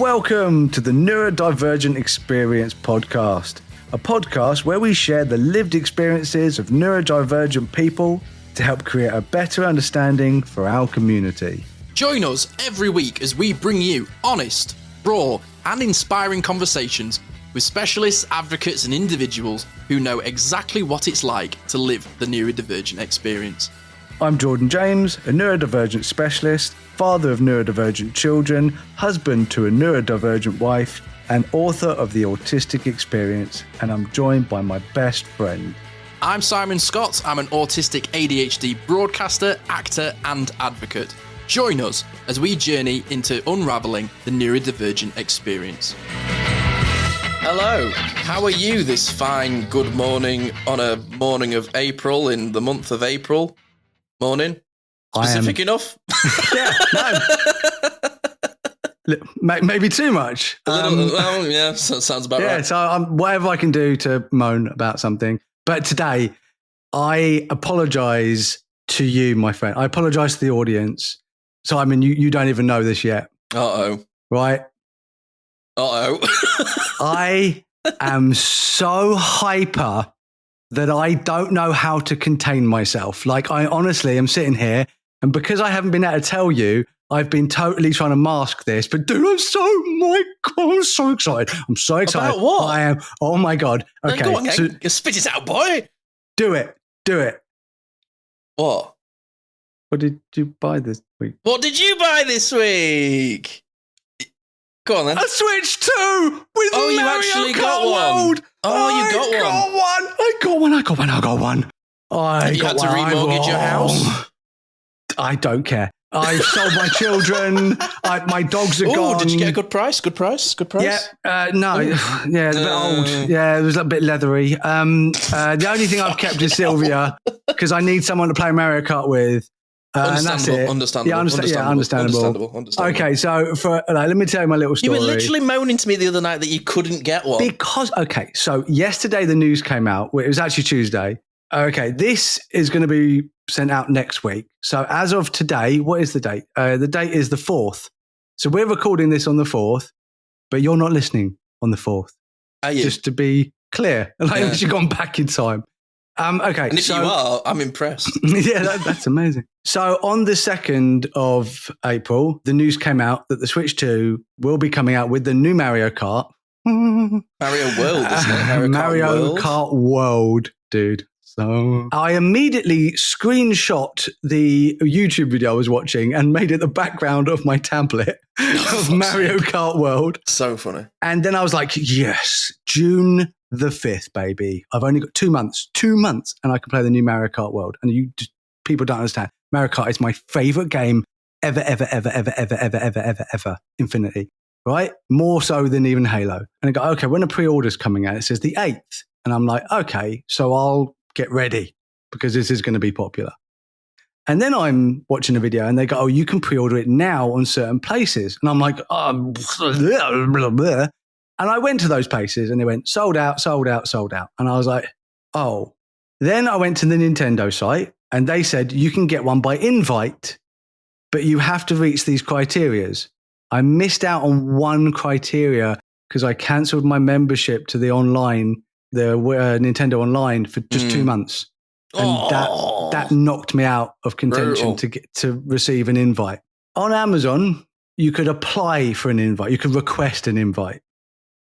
Welcome to the Neurodivergent Experience podcast, a podcast where we share the lived experiences of neurodivergent people to help create a better understanding for our community. Join us every week as we bring you honest, raw, and inspiring conversations with specialists, advocates, and individuals who know exactly what it's like to live the neurodivergent experience. I'm Jordan James, a neurodivergent specialist, father of neurodivergent children, husband to a neurodivergent wife, and author of The Autistic Experience, and I'm joined by my best friend. I'm Simon Scott. I'm an autistic ADHD broadcaster, actor, and advocate. Join us as we journey into unraveling the neurodivergent experience. Hello, how are you this fine good morning on a morning of April in the month of April? Morning? Specific enough? Yeah, no. Maybe too much. Well, yeah, sounds about right. Yeah, so whatever I can do to moan about something. But today, I apologise to you, my friend. I apologise to the audience. So, I mean, you don't even know this yet. Uh-oh. Right? Uh-oh. I am so hyper that I don't know how to contain myself. Like, I honestly am sitting here, and because I haven't been able to tell you, I've been totally trying to mask this. But dude, I'm so excited. I'm so excited. About what? I am. Oh my God. Okay. Go on, so, spit it out, boy. Do it. What? What did you buy this week? What did you buy this week? Go on then. A Switch 2 with Mario you actually Kart got one. World. You got one. I got one. Have you had to remortgage your house? I don't care. I've sold my children. My dogs are gone. Did you get a good price? Yeah. No. Yeah, it's a bit old. Yeah, it was a bit leathery. The only thing I've kept is Sylvia because I need someone to play Mario Kart with. And that's it. Understandable. Okay, so let me tell you my little story. You were literally moaning to me the other night that you couldn't get one. So yesterday the news came out. It was actually Tuesday. Okay, this is going to be sent out next week. So as of today, what is the date? The date is the 4th. So we're recording this on the 4th, but you're not listening on the 4th. Are you? Just to be clear. Like you've gone back in time. Okay. And if you are, I'm impressed. Yeah, that's amazing. So on the 2nd of April, the news came out that the Switch 2 will be coming out with the new Mario Kart. Mario World, isn't it? Mario Kart World, dude. So I immediately screenshot the YouTube video I was watching and made it the background of my tablet of Mario Kart World. So funny. And then I was like, yes, June the 5th, baby. I've only got 2 months, and I can play the new Mario Kart World. And people don't understand. Mario Kart is my favorite game ever, infinity, right? More so than even Halo. And I go, okay, when a pre-order's coming out, it says the 8th. And I'm like, okay, so I'll get ready because this is going to be popular. And then I'm watching a video and they go, oh, you can pre-order it now on certain places. And I'm like, blah, blah, blah. And I went to those places and they went sold out. And I was like, oh. Then I went to the Nintendo site and they said you can get one by invite, but you have to reach these criterias. I missed out on one criteria because I cancelled my membership to the Nintendo Online for just 2 months. And that knocked me out of contention to receive an invite. On Amazon, you could apply for an invite. You could request an invite.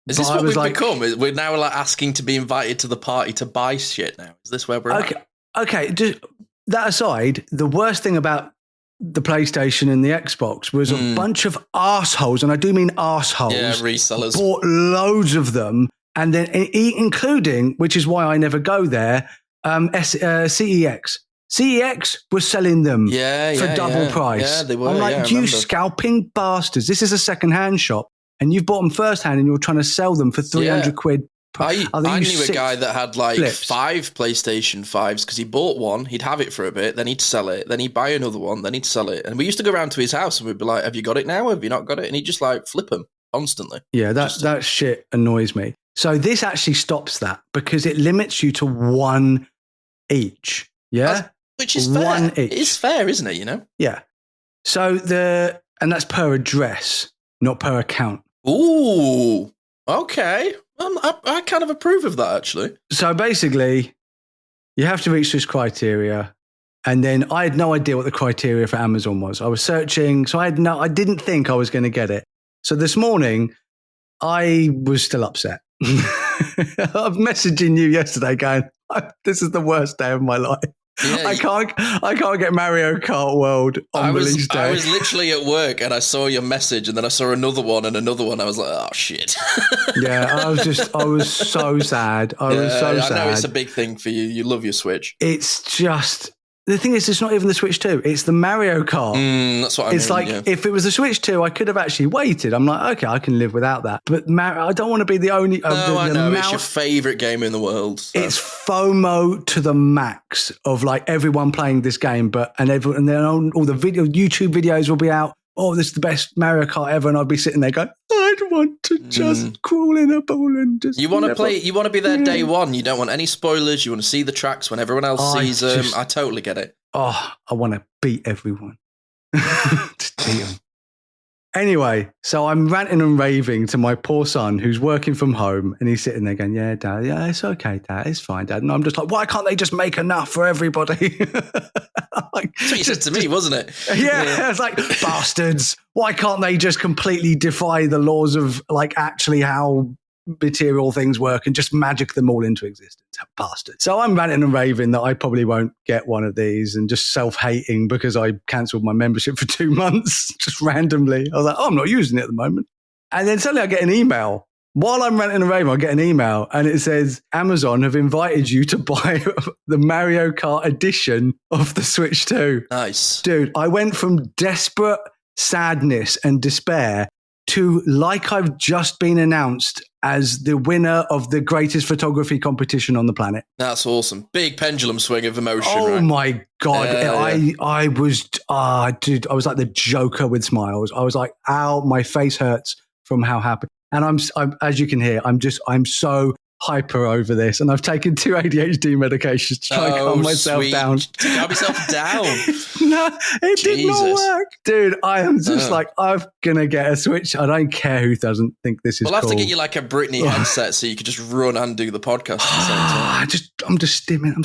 Is this what we've become? We're now asking to be invited to the party to buy shit now. Is this where we're at? Okay. Just that aside, the worst thing about the PlayStation and the Xbox was a bunch of arseholes, and I do mean arseholes. Yeah, resellers. Bought loads of them, and then including, which is why I never go there, CEX. CEX was selling them for double price. Yeah, they were. I'm like, you scalping bastards. This is a second-hand shop. And you've bought them first-hand and you're trying to sell them for 300 quid. I knew a guy that had like 5 PlayStation 5s because he bought one, he'd have it for a bit, then he'd sell it, then he'd buy another one, then he'd sell it. And we used to go around to his house and we'd be like, have you got it now? Have you not got it? And he'd just like flip them constantly. Yeah, that shit annoys me. So this actually stops that because it limits you to one each. Yeah? Which is fair. One each. It is fair, isn't it, you know? Yeah. So and that's per address, not per account. Ooh, okay. I kind of approve of that, actually. So basically, you have to reach this criteria. And then I had no idea what the criteria for Amazon was. I was searching, so I didn't think I was going to get it. So this morning, I was still upset. I'm messaging you yesterday going, this is the worst day of my life. Yeah, I can't get Mario Kart World on release day. I was literally at work and I saw your message and then I saw another one and another one. I was like, oh shit. Yeah, I was so sad. I know it's a big thing for you. You love your Switch. It's just, the thing is, it's not even the Switch 2. It's the Mario Kart. That's what I mean. It's like, if it was the Switch 2, I could have actually waited. I'm like, okay, I can live without that. But I don't want to be the only... I know. It's your favourite game in the world. So. It's FOMO to the max of like everyone playing this game. And then all the YouTube videos will be out. Oh, this is the best Mario Kart ever. And I'd be sitting there going, I'd want to just crawl in a ball and just... You want to be there day one. You don't want any spoilers. You want to see the tracks when everyone else sees them. I totally get it. Oh, I want to beat everyone. Just beat them. Anyway, so I'm ranting and raving to my poor son who's working from home and he's sitting there going, yeah, Dad, yeah, it's okay, Dad, it's fine, Dad. And I'm just like, why can't they just make enough for everybody? Like, that's what you said to me, wasn't it? Yeah, it's like, bastards, why can't they just completely defy the laws of like actually how material things work and just magic them all into existence? Bastards. So I'm ranting and raving that I probably won't get one of these and just self-hating because I cancelled my membership for 2 months just randomly. I was like, oh, I'm not using it at the moment. And then suddenly I get an email. While I'm ranting and raving, I get an email and it says, Amazon have invited you to buy the Mario Kart edition of the Switch 2. Nice. Dude, I went from desperate sadness and despair to like I've just been announced as the winner of the greatest photography competition on the planet. That's awesome. Big pendulum swing of emotion. Oh right? My God. I was like the Joker with smiles. I was like, ow, my face hurts from how happy. And I'm as you can hear, I'm so hyper over this. And I've taken 2 ADHD medications to try and calm myself down. To calm yourself down. No, it did not work. Dude, I am just like, I'm going to get a Switch. I don't care who doesn't think this is cool. We'll have to get you like a Britney headset so you could just run and do the podcast at the same time. I'm just stimming. I'm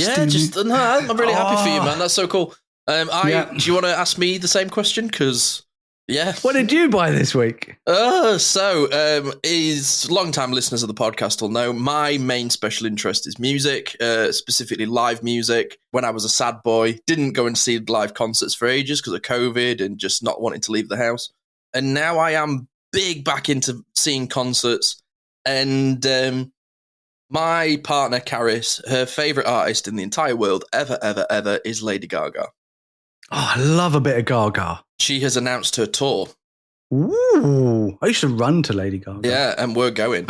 really happy for you, man. That's so cool. Do you want to ask me the same question? Because... yeah. What did you buy this week? Is long-time listeners of the podcast will know my main special interest is music, specifically live music. When I was a sad boy, didn't go and see live concerts for ages because of COVID and just not wanting to leave the house. And now I am big back into seeing concerts. And my partner, Caris, her favourite artist in the entire world, ever, is Lady Gaga. Oh, I love a bit of Gaga. She has announced her tour. Ooh, I used to run to Lady Gaga. Yeah, and we're going.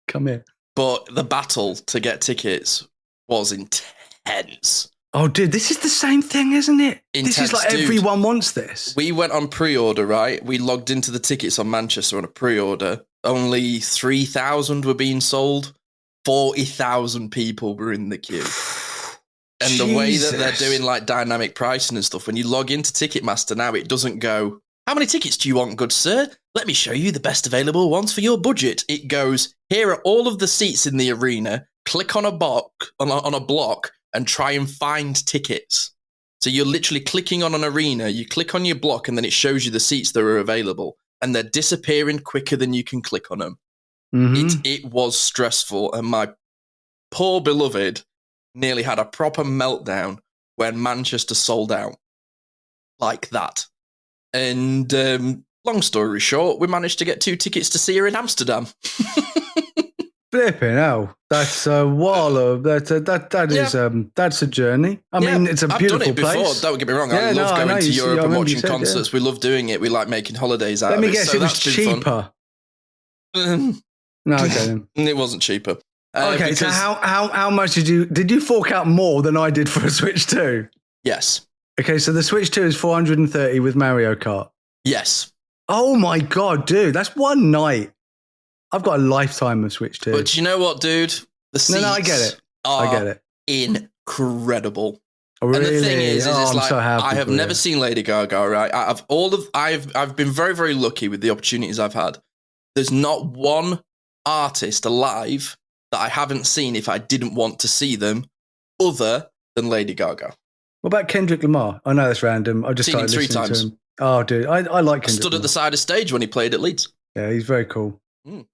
Come here. But the battle to get tickets was intense. Oh, dude, this is the same thing, isn't it? Intense, this is like everyone wants this. We went on pre-order, right? We logged into the tickets on Manchester on a pre-order. Only 3,000 were being sold. 40,000 people were in the queue. And the way that they're doing like dynamic pricing and stuff, when you log into Ticketmaster now, it doesn't go, how many tickets do you want, good sir? Let me show you the best available ones for your budget. It goes, here are all of the seats in the arena. Click on a block and try and find tickets. So you're literally clicking on an arena, you click on your block and then it shows you the seats that are available. And they're disappearing quicker than you can click on them. Mm-hmm. It was stressful. And my poor beloved nearly had a proper meltdown when Manchester sold out like that. And long story short, we managed to get 2 tickets to see her in Amsterdam. Flipping hell, that's a wall of that's a journey. I mean, it's a beautiful place. I've done it before. Don't get me wrong. I love going to Europe and watching concerts. We love doing it. We like making holidays out of it. Let me guess, it was cheaper. No, okay. It wasn't cheaper. Okay, so how much did you fork out more than I did for a Switch 2? Yes. Okay, so the Switch 2 is 430 with Mario Kart. Yes. Oh my God, dude, that's one night. I've got a lifetime of Switch 2. But you know what, dude? The seats I get it. Incredible. Oh, really? And the thing is I'm like, so happy I have never seen Lady Gaga, right? I've been very, very lucky with the opportunities I've had. there's not one artist alive that I haven't seen if I didn't want to see them, other than Lady Gaga. What about Kendrick Lamar? I know that's random. I just Seen him started 3 listening times. to him. Oh, dude, I like Kendrick I stood Lamar. at the side of stage when he played at Leeds. Yeah, he's very cool. Mm.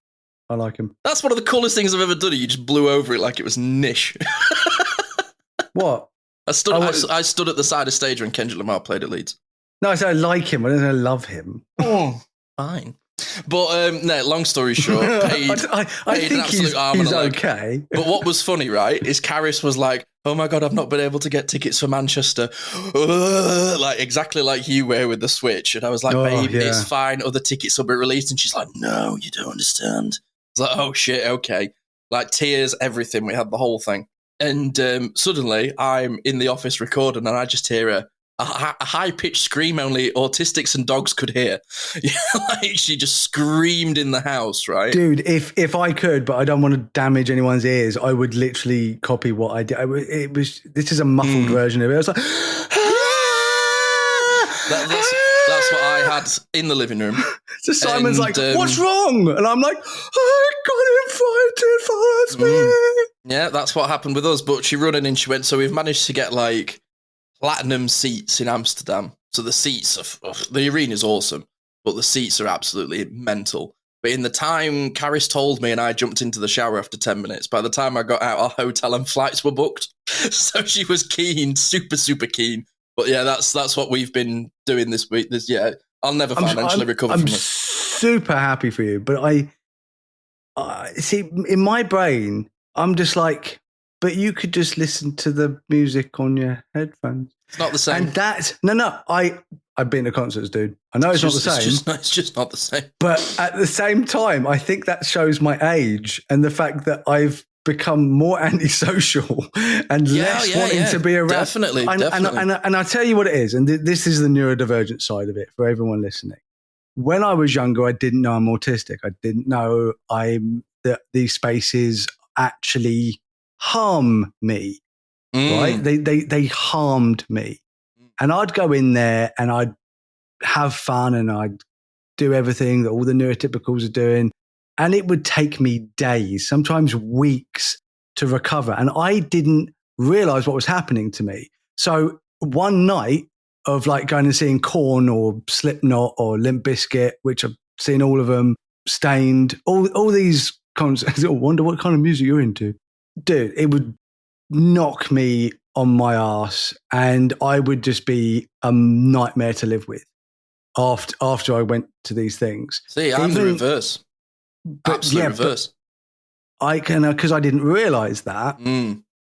I like him. That's one of the coolest things I've ever done. You just blew over it like it was niche. What? I stood at the side of stage when Kendrick Lamar played at Leeds. No, I said I like him. I don't say I love him. Oh, fine. But no, long story short, paid I an think absolute arm and he's a leg. okay. But what was funny, right, is Caris was like, oh my God, I've not been able to get tickets for Manchester. Like exactly like you were with the Switch. And I was like, babe, it's fine. Other tickets will be released. And she's like, no, you don't understand. I was like, oh shit, okay. Like tears, everything. We had the whole thing. And suddenly I'm in the office recording and I just hear a high-pitched scream only autistics and dogs could hear. Like she just screamed in the house, right? Dude, if I could, but I don't want to damage anyone's ears, I would literally copy what I did. This is a muffled version of it. I was like, that's what I had in the living room. So Simon's like, what's wrong? And I'm like, I got invited, follows me. Yeah, that's what happened with us. But she run in and she went, so we've managed to get like platinum seats in Amsterdam. So the seats the arena's awesome, but the seats are absolutely mental. But in the time Caris told me and I jumped into the shower after 10 minutes, by the time I got out, our hotel and flights were booked. So she was keen, super, super keen. But yeah, that's what we've been doing this week. I'll never financially recover from it. I'm super happy for you. But I see, in my brain, I'm just like, but you could just listen to the music on your headphones. It's not the same. And that's, no, I've been to concerts, dude. I know it's not the same. It's just not the same. But at the same time, I think that shows my age and the fact that I've become more antisocial and less wanting to be around. Definitely. And I'll tell you what it is. And this is the neurodivergent side of it for everyone listening. When I was younger, I didn't know I'm autistic. I didn't know that these spaces actually harm me, right? They harmed me. And I'd go in there and I'd have fun and I'd do everything that all the neurotypicals are doing. And it would take me days, sometimes weeks to recover. And I didn't realize what was happening to me. So one night of like going and seeing Korn or Slipknot or Limp Bizkit, which I've seen all of them, Stained, all these concerts. I wonder what kind of music you're into. Dude, it would knock me on my ass and I would just be a nightmare to live with after I went to these things. See, I'm the reverse. Absolute reverse. I can, because I didn't realize that.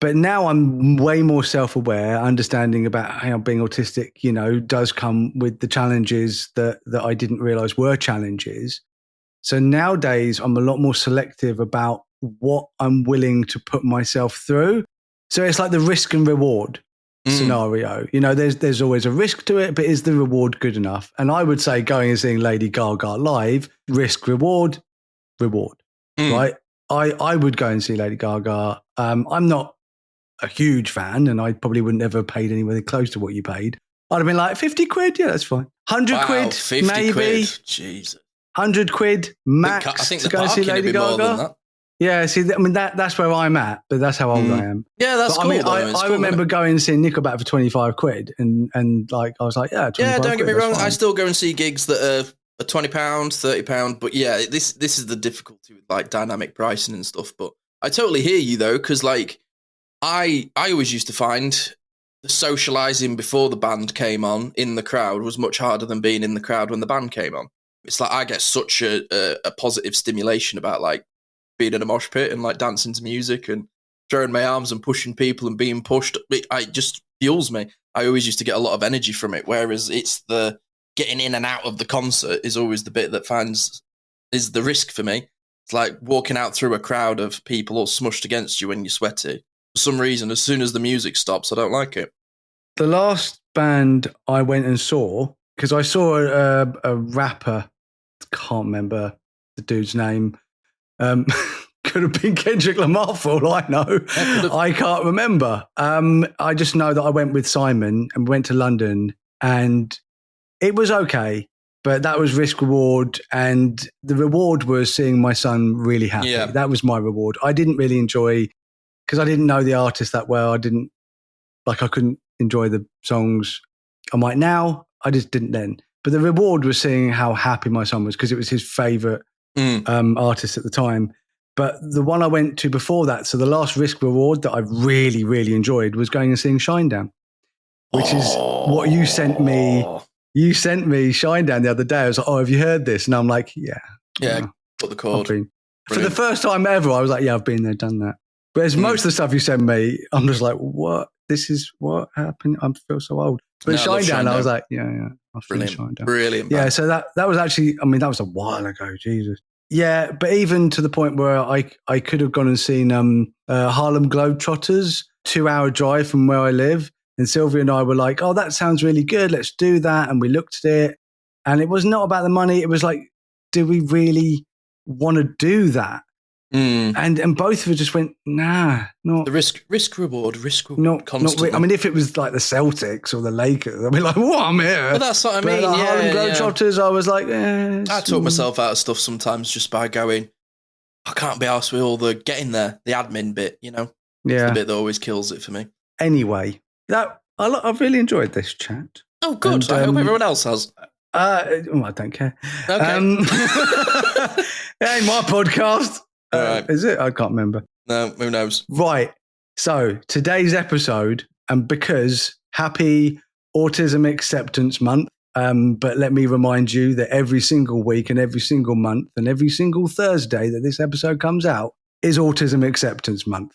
But now I'm way more self-aware, understanding about how being autistic, does come with the challenges that I didn't realize were challenges. So nowadays I'm a lot more selective about what I'm willing to put myself through. So it's like the risk and reward scenario. There's always a risk to it, but is the reward good enough? And I would say going and seeing Lady Gaga live, risk, reward, right? I would go and see Lady Gaga. I'm not a huge fan and I probably wouldn't ever have paid anything close to what you paid. I'd have been like 50 quid. Yeah, that's fine. 100 quid, 50 maybe. Quid. Jesus. 100 quid max I think to the go see Lady Gaga. More than that. Yeah, see, that's where I'm at, but that's how old I am. Yeah, that's cool. I remember going and seeing Nickelback for 25 quid and like, I was like, yeah, 25 don't get me wrong. fine. I still go and see gigs that are £20, £30, but yeah, this is the difficulty with like dynamic pricing and stuff. But I totally hear you though, because like I always used to find the socializing before the band came on in the crowd was much harder than being in the crowd when the band came on. It's like I get such a positive stimulation about like being in a mosh pit and like dancing to music and throwing my arms and pushing people and being pushed. It just fuels me. I always used to get a lot of energy from it, whereas it's the getting in and out of the concert is always the bit that is the risk for me. It's like walking out through a crowd of people all smushed against you when you're sweaty. For some reason, as soon as the music stops, I don't like it. The last band I went and saw, because I saw a rapper, can't remember the dude's name, could have been Kendrick Lamar for all I know. I can't remember. I just know that I went with Simon and went to London and it was okay. But that was risk reward, and the reward was seeing my son really happy. Yeah. That was my reward. I didn't really enjoy, because I didn't know the artist that well. I couldn't enjoy the songs I might now. I just didn't then. But the reward was seeing how happy my son was, because it was his favourite artist at the time. But the one I went to before that, so the last risk reward that I really, really enjoyed was going and seeing Shinedown, which is what you sent me. You sent me Shinedown the other day. I was like, have you heard this? And I'm like, yeah. Put the chord. For the first time ever, I was like, yeah, I've been there, done that. Whereas most of the stuff you send me, I'm just like, what? This is what happened? I feel so old. But Shinedown, I was like, yeah. Brilliant. Brilliant. Yeah, so that was actually, that was a while ago, Jesus. Yeah, but even to the point where I could have gone and seen Harlem Globetrotters, 2-hour drive from where I live. And Sylvia and I were like, oh, that sounds really good. Let's do that. And we looked at it. And it was not about the money. It was like, do we really want to do that? And both of us just went, nah, not. The risk reward constantly. Not, if it was like the Celtics or the Lakers, I'd be like, what, I'm here. Well, that's what I mean. But Harlem Globetrotters, I was like, I talk myself out of stuff sometimes just by going, I can't be arsed with all the getting there, the admin bit, Yeah. It's the bit that always kills it for me. Anyway, I've really enjoyed this chat. Oh, good. I hope everyone else has. I don't care. Okay. Hey, my podcast. Right. Is it? I can't remember. No, who knows? Right. So today's episode, and because happy Autism Acceptance Month, but let me remind you that every single week and every single month and every single Thursday that this episode comes out is Autism Acceptance Month.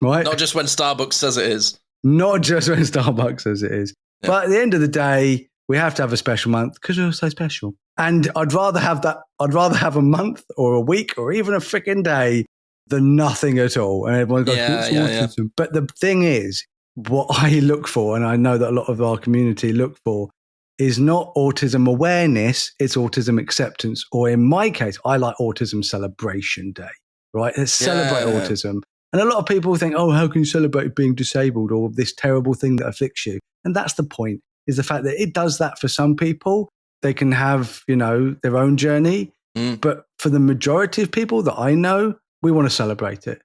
Right? Not just when Starbucks says it is. Not just when Starbucks says it is. Yeah. But at the end of the day, we have to have a special month because we're so special. And I'd rather have that. I'd rather have a month or a week or even a freaking day than nothing at all. And everyone's got autism. Yeah. But the thing is, what I look for, and I know that a lot of our community look for, is not autism awareness, it's autism acceptance. Or in my case, I like Autism Celebration Day, right? Let's celebrate autism. And a lot of people think, oh, how can you celebrate being disabled or this terrible thing that afflicts you? And that's the point, is the fact that it does that for some people. They can have, their own journey. But for the majority of people that I know, we want to celebrate it.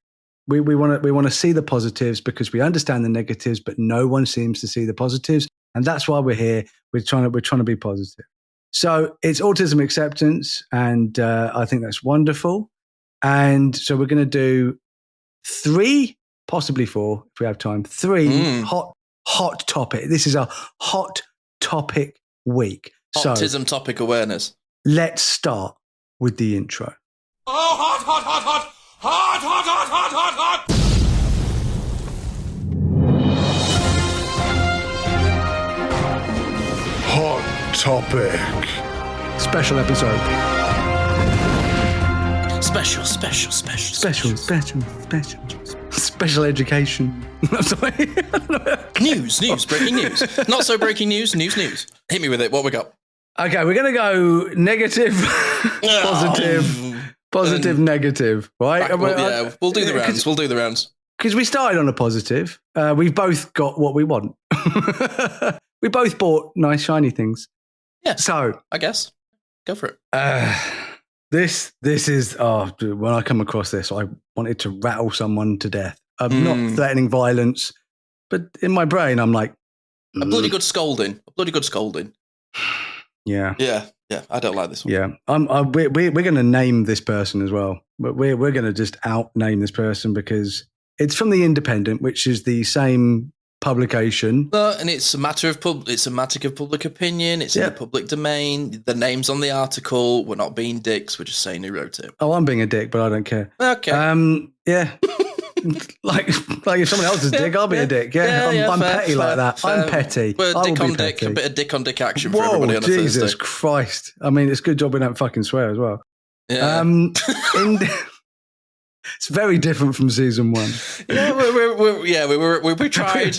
We want to see the positives because we understand the negatives, but no one seems to see the positives. And that's why we're here. We're trying to be positive. So it's autism acceptance. And I think that's wonderful. And so we're going to do 3, possibly 4, if we have time, 3 hot topic. This is a hot topic week. Autism topic awareness. Let's start with the intro. Oh, hot, hot, hot, hot, hot, hot, hot, hot, hot, hot. Hot topic. Special episode. Special education. I'm sorry. News, breaking news. Not so breaking news. Hit me with it. What we got? Okay, we're going to go negative, positive, negative, right? We'll do the rounds. Because we started on a positive. We've both got what we want. We both bought nice, shiny things. Yeah. So, I guess. Go for it. This is, dude, when I come across this, I wanted to rattle someone to death. I'm not threatening violence, but in my brain, I'm like... A bloody good scolding. Yeah. Yeah. I don't like this one. Yeah. We're going to name this person as well, but we're going to just out-name this person because it's from The Independent, which is the same publication. And it's a matter of public opinion. It's in the public domain. The name's on the article. We're not being dicks. We're just saying who wrote it. Oh, I'm being a dick, but I don't care. Okay. Yeah. like if someone else is a dick, I'll be a dick. Yeah, I'm fair, petty like that. Fair. I'm petty. But dick on dick, a bit of dick on dick action for everybody on a Jesus Thursday. Christ. I mean, it's a good job we don't fucking swear as well. Yeah. It's very different from season 1. Yeah, we tried.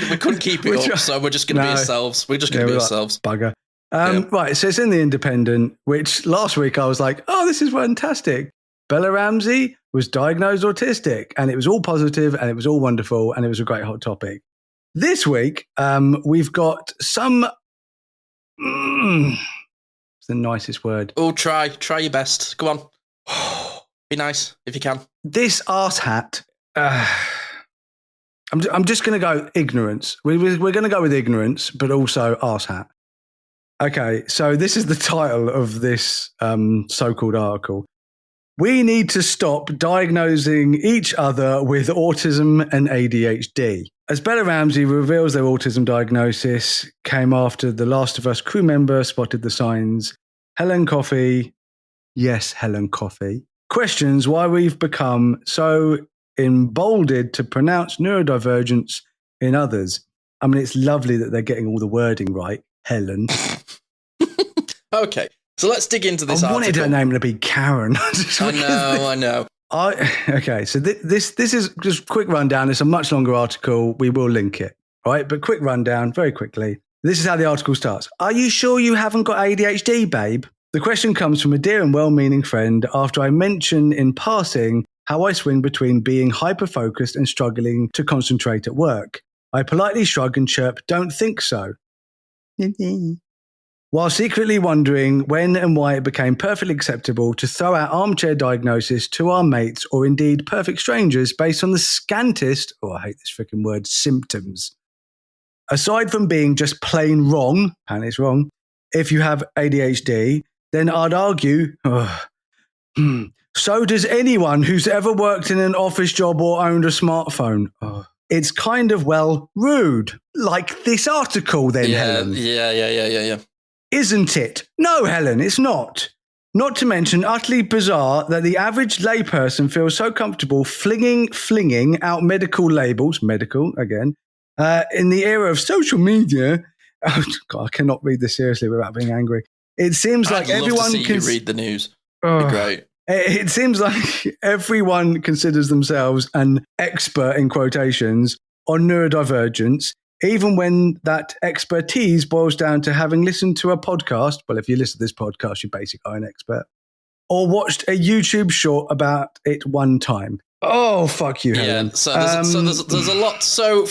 We couldn't keep it up, so we're just going to be ourselves. We're just going to be ourselves. Bugger. Right, so it's in The Independent, which last week I was like, oh, this is fantastic. Bella Ramsey was diagnosed autistic, and it was all positive, and it was all wonderful, and it was a great hot topic. This week, we've got some It's the nicest word. Oh, try your best. Go on. Be nice if you can. This arse hat. I'm just going to go ignorance. We're going to go with ignorance, but also arse hat. Okay, so this is the title of this so-called article. We need to stop diagnosing each other with autism and ADHD. As Bella Ramsey reveals their autism diagnosis came after the Last of Us crew member spotted the signs. Helen Coffey, questions why we've become so emboldened to pronounce neurodivergence in others. I mean, it's lovely that they're getting all the wording right, Helen. Okay, so let's dig into this article. I wanted her name to be Karen. I know. Okay, so this is just a quick rundown. It's a much longer article. We will link it, right? But quick rundown, very quickly. This is how the article starts. Are you sure you haven't got ADHD, babe? The question comes from a dear and well-meaning friend after I mention in passing how I swing between being hyper-focused and struggling to concentrate at work. I politely shrug and chirp, don't think so. While secretly wondering when and why it became perfectly acceptable to throw out armchair diagnosis to our mates or indeed perfect strangers based on the scantest, I hate this freaking word, symptoms. Aside from being just plain wrong, and it's wrong, if you have ADHD, then I'd argue, so does anyone who's ever worked in an office job or owned a smartphone. It's kind of, rude. Like this article then, Helen. Yeah. Isn't it? No, Helen, it's not. Not to mention utterly bizarre that the average layperson feels so comfortable flinging out medical labels, medical again, in the era of social media. Oh, God, I cannot read this seriously without being angry. It seems like everyone can read the news. It'd be great. It seems like everyone considers themselves an expert in quotations on neurodivergence, even when that expertise boils down to having listened to a podcast. Well, if you listen to this podcast, you basically are an expert. Or watched a YouTube short about it one time. Oh, fuck you, Helen. Yeah, so there's a lot. So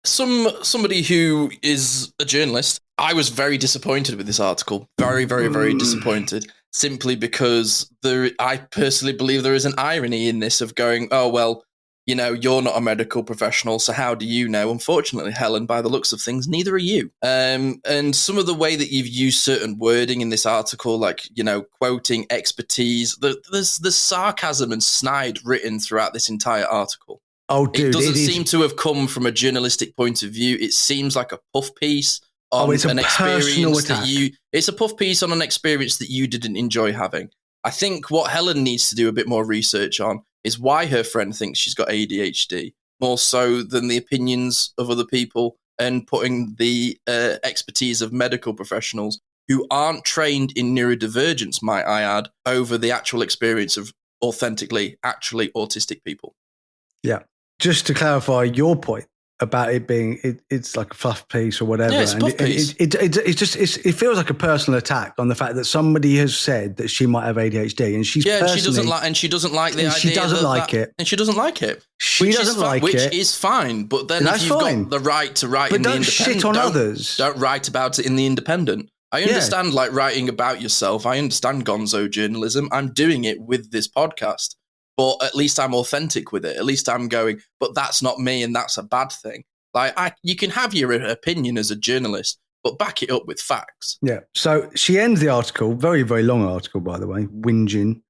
somebody who is a journalist, I was very disappointed with this article. Very, very, very disappointed. Simply because I personally believe there is an irony in this of going, oh, well, you know, you're not a medical professional, so how do you know? Unfortunately, Helen, by the looks of things, neither are you. And some of the way that you've used certain wording in this article, like, you know, quoting expertise, there's sarcasm and snide written throughout this entire article. Oh, dude, it doesn't seem to have come from a journalistic point of view. It seems like a puff piece on it's an experience that it's a puff piece on an experience that you didn't enjoy having. I think what Helen needs to do a bit more research on is why her friend thinks she's got ADHD, more so than the opinions of other people and putting the expertise of medical professionals who aren't trained in neurodivergence, might I add, over the actual experience of authentically, actually autistic people. Yeah. Just to clarify your point about it being, it's like a fluff piece or whatever. Yeah, it's a fluff piece. It feels like a personal attack on the fact that somebody has said that she might have ADHD, and she doesn't like the idea. She doesn't like it, and she doesn't like it. Which is fine. But then if you've got the right to write in the Independent, shit on others. Don't write about it in the Independent. I understand like writing about yourself. I understand gonzo journalism. I'm doing it with this podcast. But at least I'm authentic with it. At least I'm going, but that's not me and that's a bad thing. Like you can have your opinion as a journalist, but back it up with facts. Yeah. So she ends the article, very, very long article, by the way, whinging.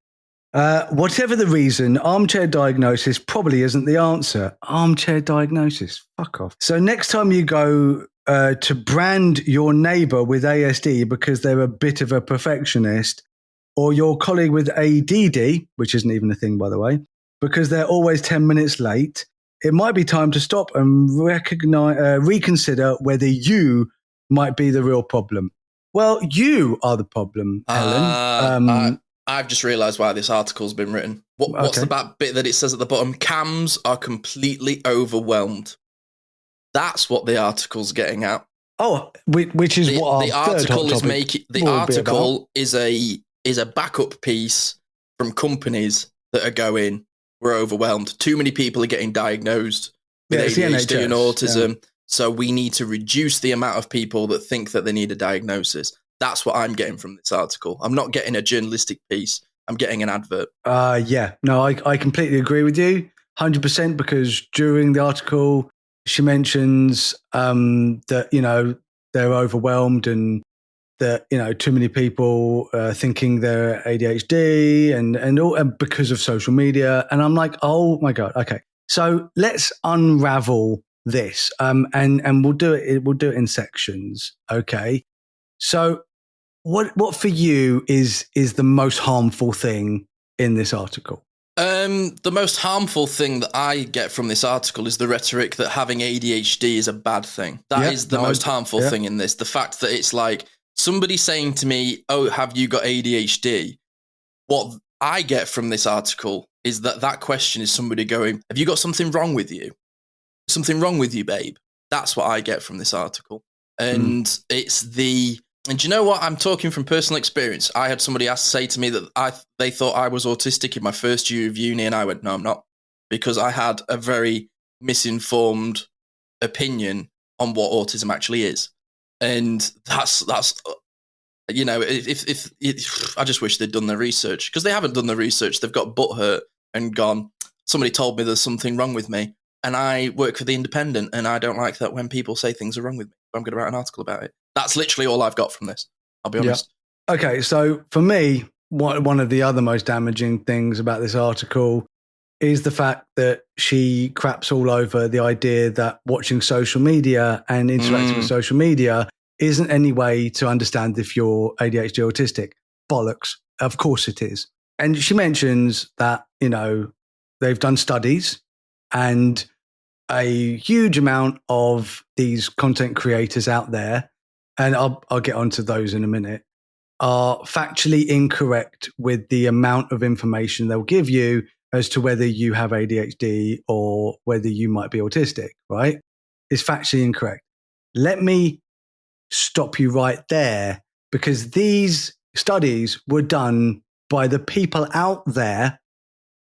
Whatever the reason, armchair diagnosis probably isn't the answer. Armchair diagnosis, fuck off. So next time you go to brand your neighbour with ASD because they're a bit of a perfectionist, or your colleague with ADD, which isn't even a thing, by the way, because they're always 10 minutes late, it might be time to stop and reconsider whether you might be the real problem. Well, you are the problem, Helen. I've just realised why this article's been written. What's the bit that it says at the bottom? CAMs are completely overwhelmed. That's what the article's getting at. Oh, which is what the article is making. The article is a backup piece from companies that are going, we're overwhelmed. Too many people are getting diagnosed with ADHD and autism. Yeah. So we need to reduce the amount of people that think that they need a diagnosis. That's what I'm getting from this article. I'm not getting a journalistic piece. I'm getting an advert. Yeah, no, I completely agree with you 100%, because during the article, she mentions that, you know, they're overwhelmed and that, you know, too many people thinking they're ADHD and because of social media. And I'm like, oh my God. Okay. So let's unravel this and we'll do it in sections. Okay. So what for you is the most harmful thing in this article? The most harmful thing that I get from this article is the rhetoric that having ADHD is a bad thing. That is the most harmful thing in this. The fact that it's like somebody saying to me, oh, have you got ADHD? What I get from this article is that question is somebody going, have you got something wrong with you? Something wrong with you, babe? That's what I get from this article. And and do you know what? I'm talking from personal experience. I had somebody say to me that they thought I was autistic in my first year of uni, and I went, no, I'm not, because I had a very misinformed opinion on what autism actually is. And that's you know, if I just wish they'd done their research, because they haven't done the research. They've got butthurt and gone, somebody told me there's something wrong with me, and I work for The Independent, and I don't like that when people say things are wrong with me. I'm going to write an article about it. That's literally all I've got from this. I'll be honest. Yeah. Okay, so for me, one of the other most damaging things about this article is the fact that she craps all over the idea that watching social media and interacting with social media isn't any way to understand if you're ADHD or autistic. Bollocks. Of course it is. And she mentions that, you know, they've done studies and a huge amount of these content creators out there, and I'll get onto those in a minute, are factually incorrect with the amount of information they'll give you as to whether you have ADHD or whether you might be autistic, right? It's factually incorrect. Let me stop you right there, because these studies were done by the people out there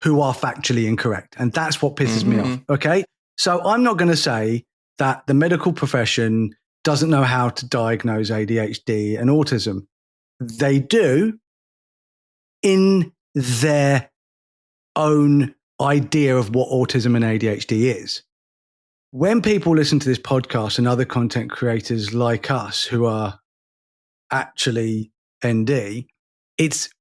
who are factually incorrect. And that's what pisses me off, okay? So I'm not going to say that the medical profession doesn't know how to diagnose ADHD and autism. They do in their own idea of what autism and ADHD is. When people listen to this podcast and other content creators like us who are actually ND,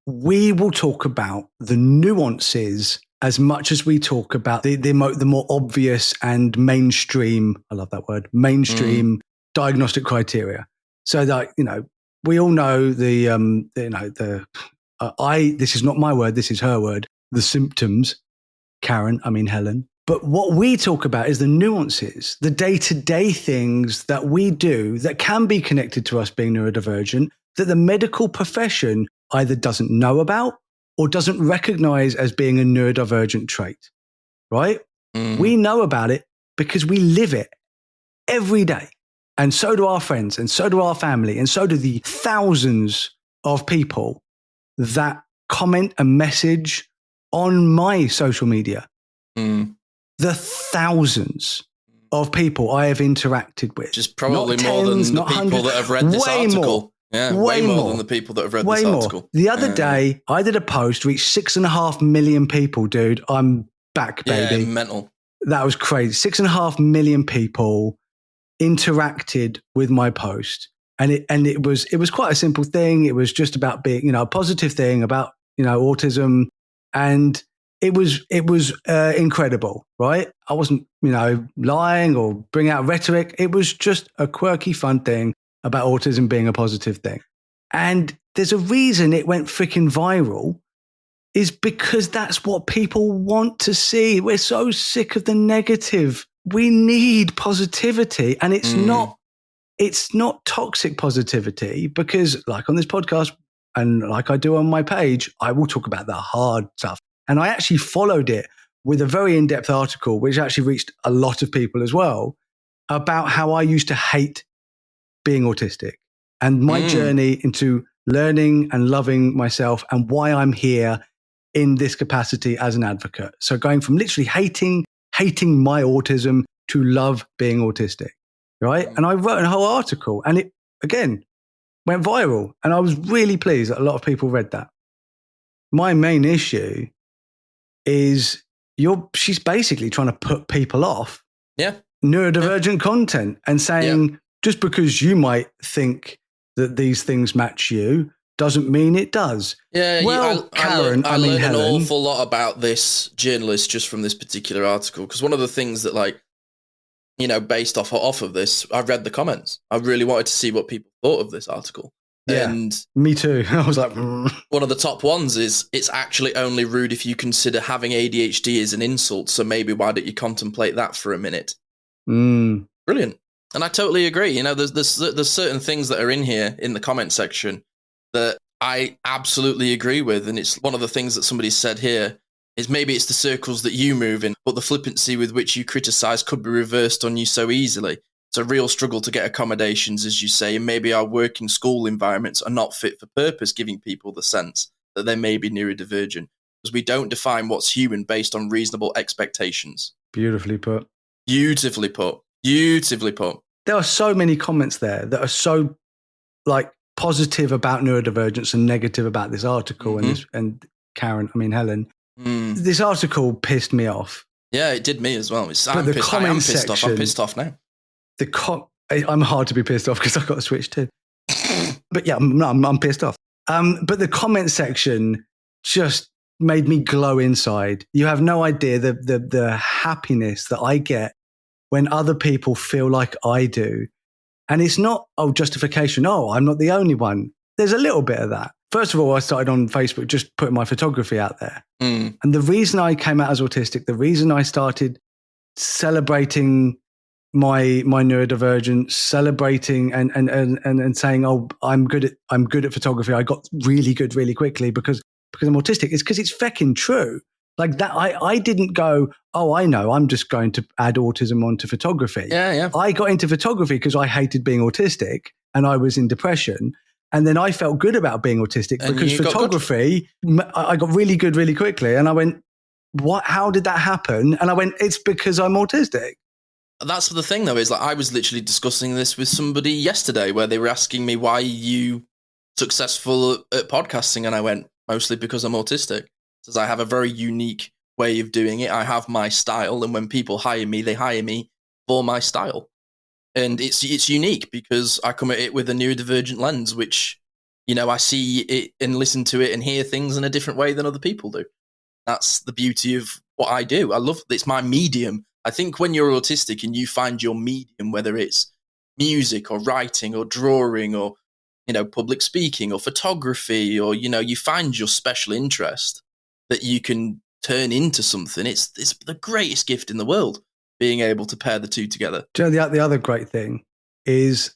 we will talk about the nuances as much as we talk about the more obvious and mainstream, I love that word, mainstream diagnostic criteria. So that, you know, we all know this is not my word, this is her word, the symptoms, Helen. But what we talk about is the nuances, the day-to-day things that we do that can be connected to us being neurodivergent, that the medical profession either doesn't know about or doesn't recognize as being a neurodivergent trait, right? We know about it because we live it every day. And so do our friends, and so do our family, and so do the thousands of people that comment and message on my social media. The thousands of people I have interacted with. Just probably more than the people that have read this article. Yeah, way more than the people that have read this article. The other day, I did a post, reached 6.5 million people, dude. I'm back, baby. Yeah, mental. That was crazy. 6.5 million people interacted with my post. And it was quite a simple thing. It was just about being, you know, a positive thing about, you know, autism. And it was incredible, right? I wasn't, you know, lying or bringing out rhetoric. It was just a quirky, fun thing about autism being a positive thing. And there's a reason it went freaking viral, is because that's what people want to see. We're so sick of the negative. We need positivity. And it's not toxic positivity, because like on this podcast and like I do on my page, I will talk about the hard stuff. And I actually followed it with a very in-depth article, which actually reached a lot of people as well, about how I used to hate being autistic and my journey into learning and loving myself and why I'm here in this capacity as an advocate. So going from literally hating my autism to love being autistic, right? And I wrote a whole article, and it, again, went viral. And I was really pleased that a lot of people read that. My main issue is she's basically trying to put people off neurodivergent content and saying, just because you might think that these things match you doesn't mean it does. Yeah, well, Karen, I learned Helen, an awful lot about this journalist just from this particular article, because one of the things that, like, you know, based off of this, I read the comments. I really wanted to see what people thought of this article. Yeah, and me too. I was like, one of the top ones is, it's actually only rude if you consider having ADHD as an insult, so maybe why don't you contemplate that for a minute? Brilliant. And I totally agree. You know, there's certain things that are in here in the comment section that I absolutely agree with. And it's one of the things that somebody said here is, maybe it's the circles that you move in, but the flippancy with which you criticize could be reversed on you so easily. It's a real struggle to get accommodations, as you say, and maybe our working school environments are not fit for purpose, giving people the sense that they may be neurodivergent, because we don't define what's human based on reasonable expectations. Beautifully put. Beautifully put. Beautifully put. There are so many comments there that are so, like, positive about neurodivergence and negative about this article. And Karen, Helen, this article pissed me off. Yeah, it did me as well. I'm pissed off. I'm pissed off now. I'm hard to be pissed off because I've got a Switch too. But yeah, I'm pissed off. But the comment section just made me glow inside. You have no idea the happiness that I get when other people feel like I do. And it's not, justification. I'm not the only one. There's a little bit of that. First of all, I started on Facebook just putting my photography out there. And the reason I came out as autistic, the reason I started celebrating my neurodivergence, celebrating and saying, I'm good at photography. I got really good really quickly because I'm autistic. It's because it's fecking true. Like that, I didn't go, I know, I'm just going to add autism onto photography. Yeah. I got into photography because I hated being autistic and I was in depression. And then I felt good about being autistic because photography, I got really good really quickly. And I went, what? How did that happen? And I went, it's because I'm autistic. That's the thing, though, is like I was literally discussing this with somebody yesterday where they were asking me, why are you successful at podcasting? And I went, mostly because I'm autistic. Because I have a very unique way of doing it. I have my style. And when people hire me, they hire me for my style. And it's unique because I come at it with a neurodivergent lens, which, you know, I see it and listen to it and hear things in a different way than other people do. That's the beauty of what I do. I love it's my medium. I think when you're autistic and you find your medium, whether it's music or writing or drawing or, you know, public speaking or photography, or, you know, you find your special interest that you can turn into something. It's the greatest gift in the world, being able to pair the two together. Do you know, the other great thing is,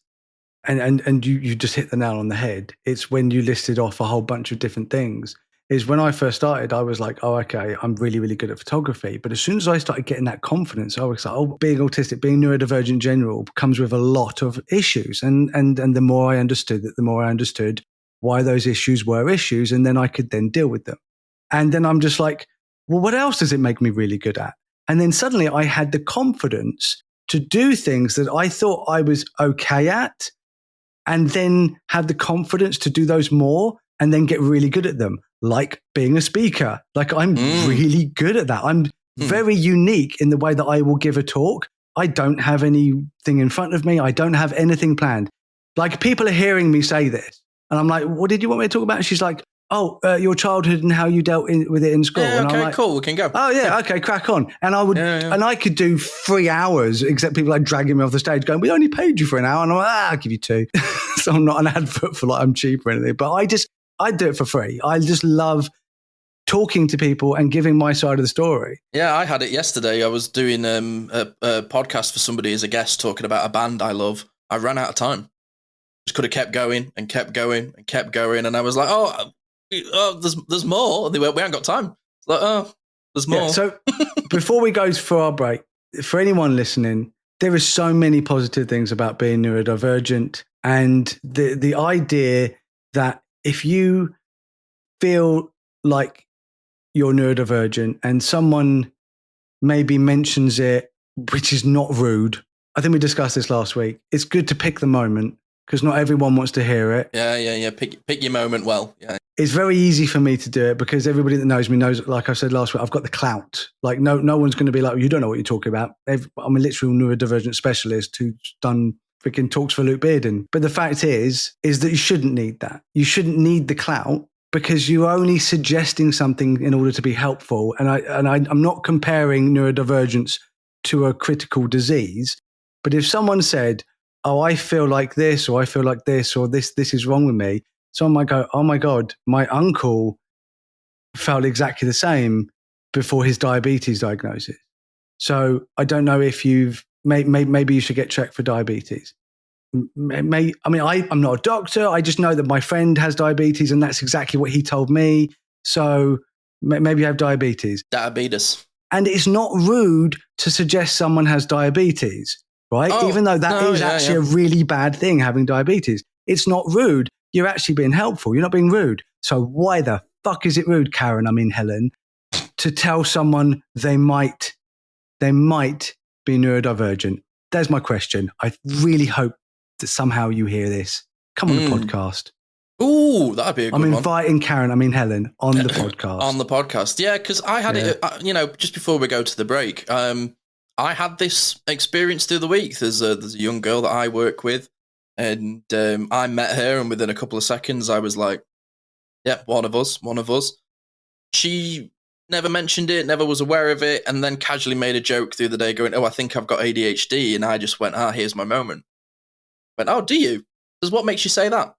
and you just hit the nail on the head, it's when you listed off a whole bunch of different things, is when I first started, I was like, okay, I'm really, really good at photography. But as soon as I started getting that confidence, I was like, being autistic, being neurodivergent in general comes with a lot of issues. And the more I understood that, the more I understood why those issues were issues. And then I could then deal with them. And then I'm just like, well, what else does it make me really good at? And then suddenly I had the confidence to do things that I thought I was okay at, and then had the confidence to do those more and then get really good at them, like being a speaker. Like I'm really good at that. I'm very unique in the way that I will give a talk. I don't have anything in front of me. I don't have anything planned. Like people are hearing me say this and I'm like, what did you want me to talk about? And she's like, your childhood and how you dealt with it in school. Yeah, and okay, I'm like, cool, we can go. Oh yeah, okay, crack on. And I would, and I could do 3 hours, except people like dragging me off the stage going, we only paid you for an hour. And I'm like, I'll give you 2. So I'm not an advert for like I'm cheap or anything, but I do it for free. I just love talking to people and giving my side of the story. Yeah, I had it yesterday. I was doing a podcast for somebody as a guest talking about a band I love. I ran out of time. Just could have kept going and kept going and kept going. And I was like, there's more. And they went, we haven't got time. It's like, there's more. Yeah, so before we go for our break, for anyone listening, there are so many positive things about being neurodivergent. And the idea that if you feel like you're neurodivergent and someone maybe mentions it, which is not rude. I think we discussed this last week. It's good to pick the moment because not everyone wants to hear it. Yeah. Pick your moment well. Yeah. It's very easy for me to do it because everybody that knows me knows, like I said last week, I've got the clout. Like no one's going to be like, you don't know what you're talking about. I'm a literal neurodivergent specialist who's done freaking talks for Luke Bearden. But the fact is that you shouldn't need that. You shouldn't need the clout because you're only suggesting something in order to be helpful. And I'm not comparing neurodivergence to a critical disease. But if someone said, oh, I feel like this, or I feel like this, or this is wrong with me, someone might go, oh my God, my uncle felt exactly the same before his diabetes diagnosis. So I don't know if maybe you should get checked for diabetes. I'm not a doctor. I just know that my friend has diabetes and that's exactly what he told me. So maybe you have diabetes. Diabetes. And it's not rude to suggest someone has diabetes, right? Oh, even though that is actually a really bad thing, having diabetes. It's not rude. You're actually being helpful. You're not being rude. So why the fuck is it rude, Karen, Helen, to tell someone they might be neurodivergent? There's my question. I really hope that somehow you hear this. Come on the podcast. Ooh, that'd be a good one. I'm inviting Karen, Helen, on the podcast. On the podcast, yeah, because I had it, just before we go to the break, I had this experience the other week. There's a young girl that I work with, and I met her, and within a couple of seconds, I was like, yeah, one of us. She never mentioned it, never was aware of it, and then casually made a joke the other day going, oh, I think I've got ADHD, and I just went, here's my moment. I went, oh, do you? Because what makes you say that?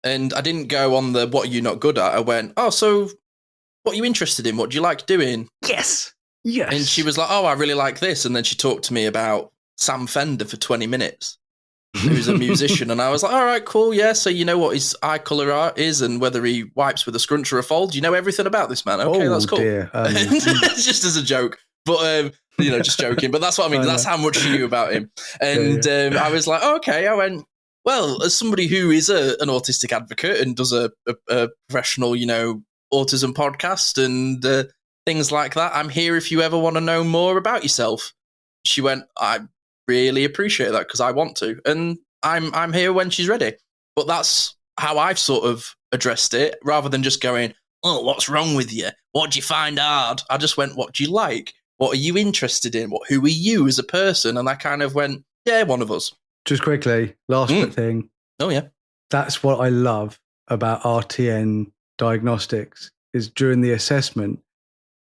And I didn't go on the, what are you not good at? I went, oh, so what are you interested in? What do you like doing? Yes. And she was like, oh, I really like this. And then she talked to me about Sam Fender for 20 minutes, who's a musician. And I was like, all right, cool. Yeah. So you know what his eye colour art is and whether he wipes with a scrunch or a fold. You know everything about this man. Okay, that's cool. Dear. Just as a joke. But, just joking. But that's what I mean. That's how much she knew about him. And I was like, oh, okay. I went, well, as somebody who is an autistic advocate and does a professional, autism podcast and things like that, I'm here if you ever want to know more about yourself. She went, I really appreciate that because I want to. And I'm here when she's ready. But that's how I've sort of addressed it rather than just going, oh, what's wrong with you? What do you find hard? I just went, what do you like? What are you interested in? Who are you as a person? And I kind of went, yeah, one of us. Just quickly, last thing. Oh, yeah. That's what I love about RTN diagnostics is during the assessment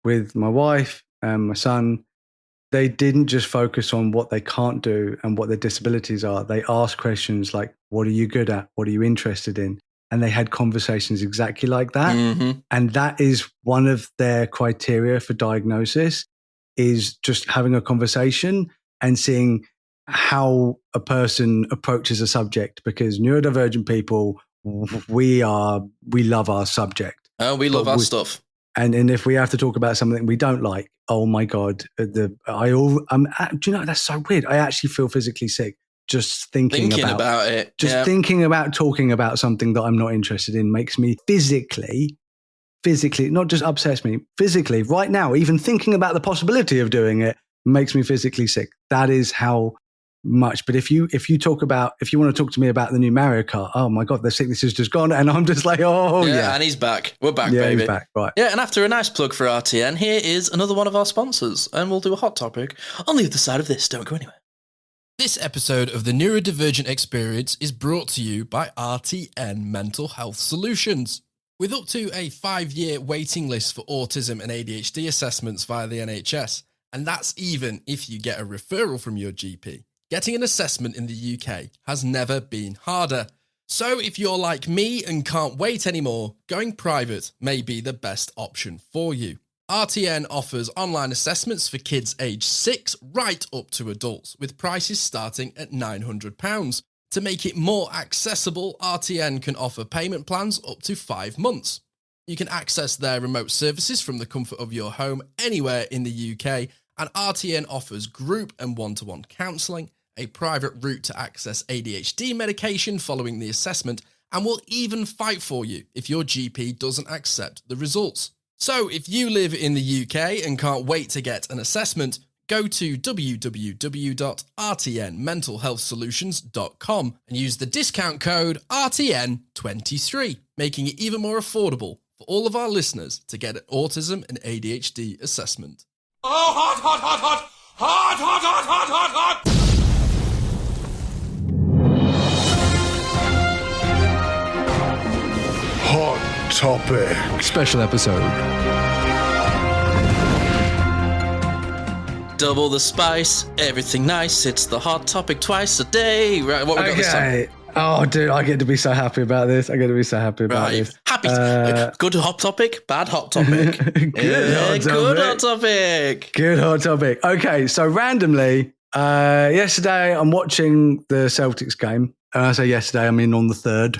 with my wife and my son, they didn't just focus on what they can't do and what their disabilities are. They asked questions like, what are you good at? What are you interested in? And they had conversations exactly like that. Mm-hmm. And that is one of their criteria for diagnosis is just having a conversation and seeing how a person approaches a subject, because neurodivergent people, we love our subject. Oh, we love our stuff. And if we have to talk about something we don't like, oh my God, do you know, that's so weird. I actually feel physically sick just thinking about it. Just thinking about talking about something that I'm not interested in makes me physically, not just upsets me, physically right now, even thinking about the possibility of doing it makes me physically sick. That is how much. But if you want to talk to me about the new Mario Kart, oh my God, the sickness is just gone. And I'm just like, oh yeah. And he's back. We're back, baby. He's back, right. Yeah, and after a nice plug for RTN, here is another one of our sponsors. And we'll do a hot topic on the other side of this. Don't go anywhere. This episode of the Neurodivergent Experience is brought to you by RTN Mental Health Solutions. With up to a 5-year waiting list for autism and ADHD assessments via the NHS, and that's even if you get a referral from your GP, getting an assessment in the UK has never been harder. So if you're like me and can't wait anymore, going private may be the best option for you. RTN offers online assessments for kids aged 6 right up to adults, with prices starting at £900. To make it more accessible, RTN can offer payment plans up to 5 months. You can access their remote services from the comfort of your home anywhere in the UK, and RTN offers group and one-to-one counselling, a private route to access ADHD medication following the assessment, and will even fight for you if your GP doesn't accept the results. So if you live in the UK and can't wait to get an assessment, go to www.rtnmentalhealthsolutions.com and use the discount code RTN23, making it even more affordable for all of our listeners to get an autism and ADHD assessment. Oh, hot, hot, hot, hot! Hot, hot, hot, hot, hot, hot! Hot topic. Special episode. Double the spice, everything nice. It's the hot topic twice a day. Right, what we got this time? Oh, dude, I get to be so happy about this. This. Happy. Good hot topic, bad hot topic. Good hot topic. Okay, so randomly, yesterday I'm watching the Celtics game. And I say yesterday, I mean on the 3rd.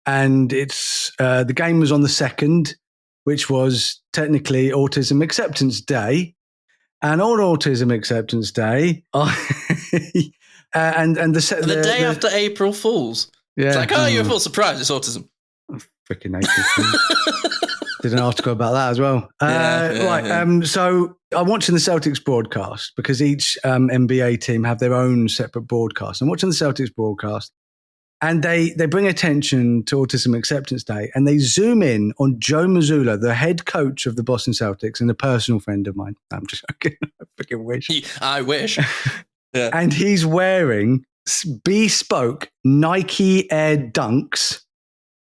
And it's the game was on the 2nd, which was technically Autism Acceptance Day. And on Autism Acceptance Day, the day after April Fools. Yeah, it's like, you're a full surprise. It's autism. Freaking April Fools. Did an article about that as well. So I'm watching the Celtics broadcast because each NBA team have their own separate broadcast. I'm watching the Celtics broadcast. And they bring attention to Autism Acceptance Day and they zoom in on Joe Mazzulla, the head coach of the Boston Celtics and a personal friend of mine. I'm just joking. I freaking wish. I wish. Yeah. And he's wearing bespoke Nike Air Dunks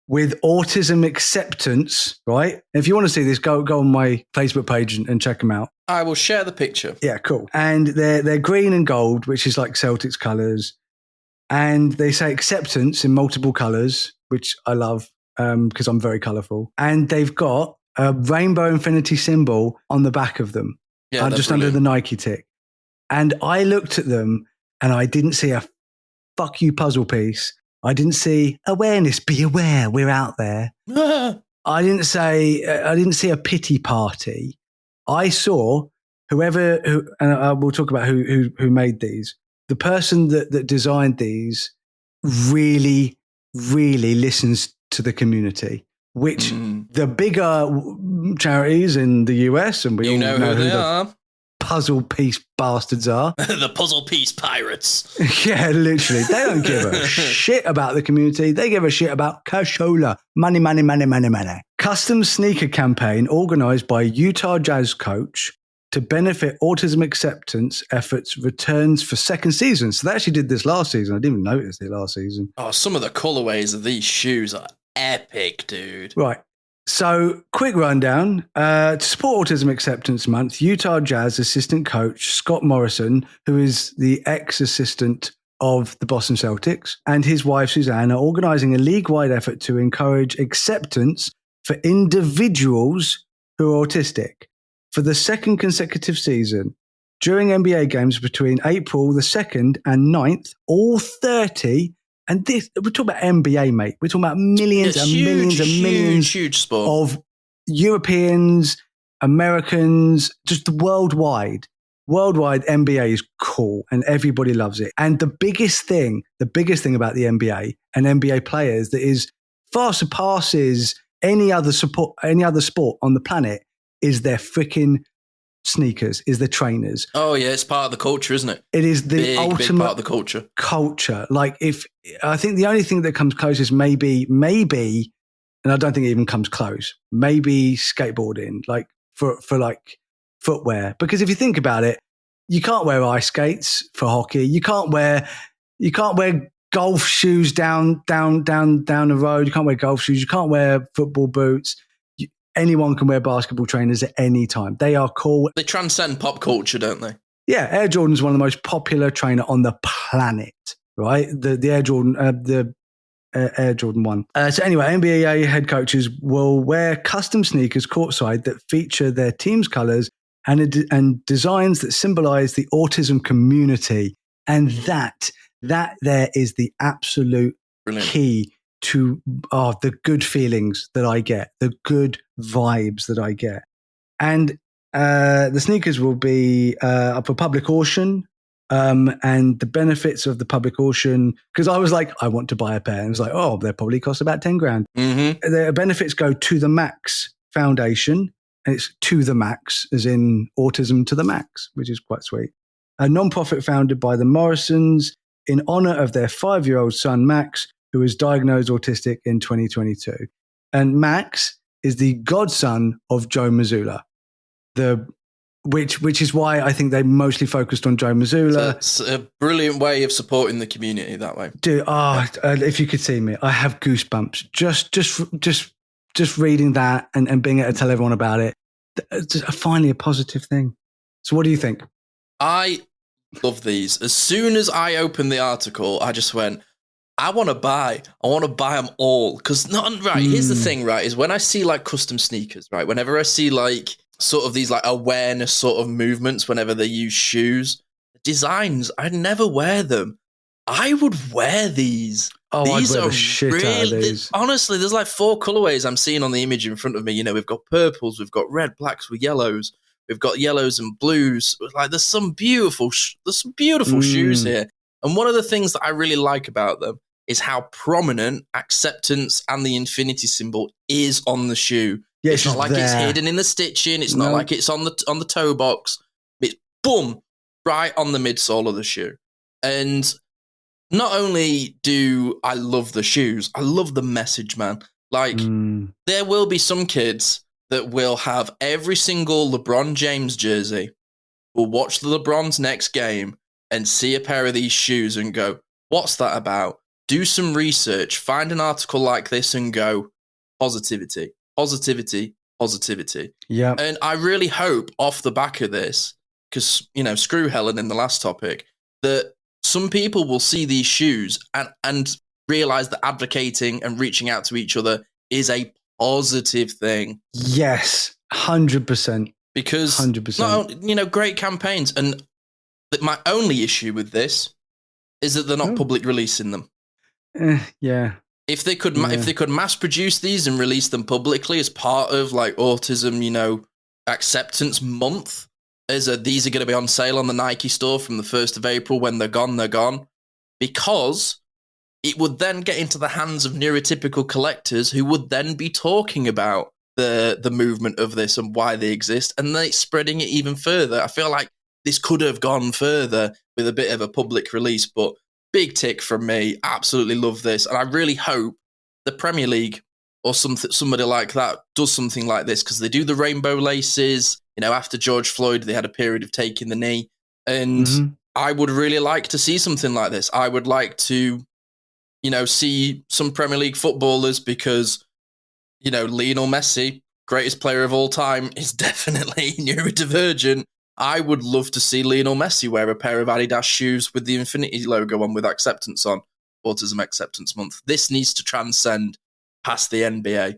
with Autism Acceptance, right? If you want to see this, go on my Facebook page and check them out. I will share the picture. Yeah, cool. And they're green and gold, which is like Celtics colours. And they say acceptance in multiple colours, which I love because I'm very colourful. And they've got a rainbow infinity symbol on the back of them, just under the Nike tick. And I looked at them and I didn't see a fuck you puzzle piece. I didn't see awareness, be aware, we're out there. I didn't see a pity party. I saw and we'll talk about who made these. The person that designed these really, really listens to the community, which the bigger charities in the US, and we all know who they are. Puzzle piece bastards are. The puzzle piece pirates. Yeah, literally. They don't give a shit about the community. They give a shit about cashola. Money, money, money, money, money. Custom sneaker campaign organized by Utah Jazz coach to benefit autism acceptance efforts returns for second season. So they actually did this last season. I didn't even notice it last season. Oh, some of the colorways of these shoes are epic, dude. Right. So quick rundown. To support Autism Acceptance Month, Utah Jazz assistant coach Scott Morrison, who is the ex-assistant of the Boston Celtics, and his wife Suzanne are organizing a league-wide effort to encourage acceptance for individuals who are autistic. For the second consecutive season, during NBA games between April the 2nd and 9th, all 30, and this, we're talking about NBA, mate. We're talking about millions and millions and millions huge sport of Europeans, Americans, just worldwide. Worldwide, NBA is cool and everybody loves it. And the biggest thing about the NBA and NBA players that is far surpasses any other sport on the planet is their freaking sneakers, is the trainers. Oh yeah, it's part of the culture, isn't it? It is the ultimate big part of the culture. Like I think the only thing that comes close is maybe, and I don't think it even comes close, maybe skateboarding, like for like footwear. Because if you think about it, you can't wear ice skates for hockey. You can't wear golf shoes down the road. You can't wear golf shoes. You can't wear football boots. Anyone can wear basketball trainers at any time. They are cool. They transcend pop culture, don't they? Yeah, Air Jordan is one of the most popular trainer on the planet, right? The Air Jordan, Air Jordan 1. So anyway, NBA head coaches will wear custom sneakers courtside that feature their team's colors and designs that symbolize the autism community. And that there is the absolute key to the good feelings that I get, the good vibes that I get. And the sneakers will be up for public auction. And the benefits of the public auction, because I was like, I want to buy a pair. And it was like, they probably cost about 10 grand. Mm-hmm. The benefits go to the Max Foundation and it's to the max, as in autism to the max, which is quite sweet. A non-profit founded by the Morrisons in honor of their 5-year-old son, Max, who was diagnosed autistic in 2022. And Max is the godson of Joe Mazzulla, which is why I think they mostly focused on Joe Mazzulla. It's a brilliant way of supporting the community that way. Dude, if you could see me, I have goosebumps just reading that and being able to tell everyone about it. It's finally a positive thing. So what do you think? I love these. As soon as I opened the article, I just went, I want to buy them all. Because here's the thing, right, is when I see like custom sneakers, right, whenever I see like sort of these like awareness sort of movements, whenever they use shoes, designs, I'd never wear them. I would wear these. Oh, these I'd wear the shit out of these. Honestly, there's like 4 colorways I'm seeing on the image in front of me. You know, we've got purples, we've got red, blacks with yellows. We've got yellows and blues. Like there's some beautiful shoes here. And one of the things that I really like about them is how prominent acceptance and the infinity symbol is on the shoe. Yeah, it's not like it's hidden in the stitching. It's not like it's on the toe box. It's boom, right on the midsole of the shoe. And not only do I love the shoes, I love the message, man. Like there will be some kids that will have every single LeBron James jersey, will watch the LeBron's next game and see a pair of these shoes and go, what's that about? Do some research, find an article like this and go, positivity, positivity, positivity. Yeah. And I really hope off the back of this, because, you know, screw Helen in the last topic, that some people will see these shoes and realize that advocating and reaching out to each other is a positive thing. Yes, 100%. Because 100%. Great campaigns. And my only issue with this is that they're not public releasing them. Yeah. If they could mass produce these and release them publicly as part of like Autism, Acceptance Month, these are going to be on sale on the Nike store from the 1st of April. When they're gone. Because it would then get into the hands of neurotypical collectors who would then be talking about the movement of this and why they exist, and then spreading it even further. I feel like this could have gone further with a bit of a public release, but big tick from me. Absolutely love this. And I really hope the Premier League or somebody like that does something like this, because they do the rainbow laces. After George Floyd, they had a period of taking the knee. And I would really like to see something like this. I would like to see some Premier League footballers, because, Lionel Messi, greatest player of all time, is definitely neurodivergent. I would love to see Lionel Messi wear a pair of Adidas shoes with the Infinity logo on with acceptance on Autism Acceptance Month. This needs to transcend past the NBA.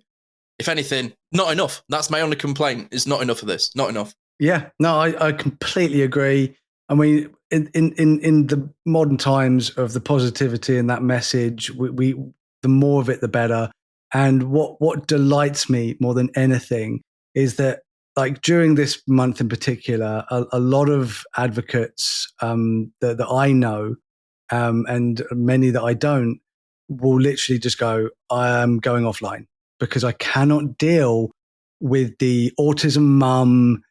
If anything, not enough. That's my only complaint, is not enough of this. Not enough. Yeah, no, I completely agree. I mean, in the modern times of the positivity and that message, we the more of it, the better. And what delights me more than anything is that, like, during this month in particular, a lot of advocates that I know and many that I don't will literally just go, I am going offline because I cannot deal with the autism mum,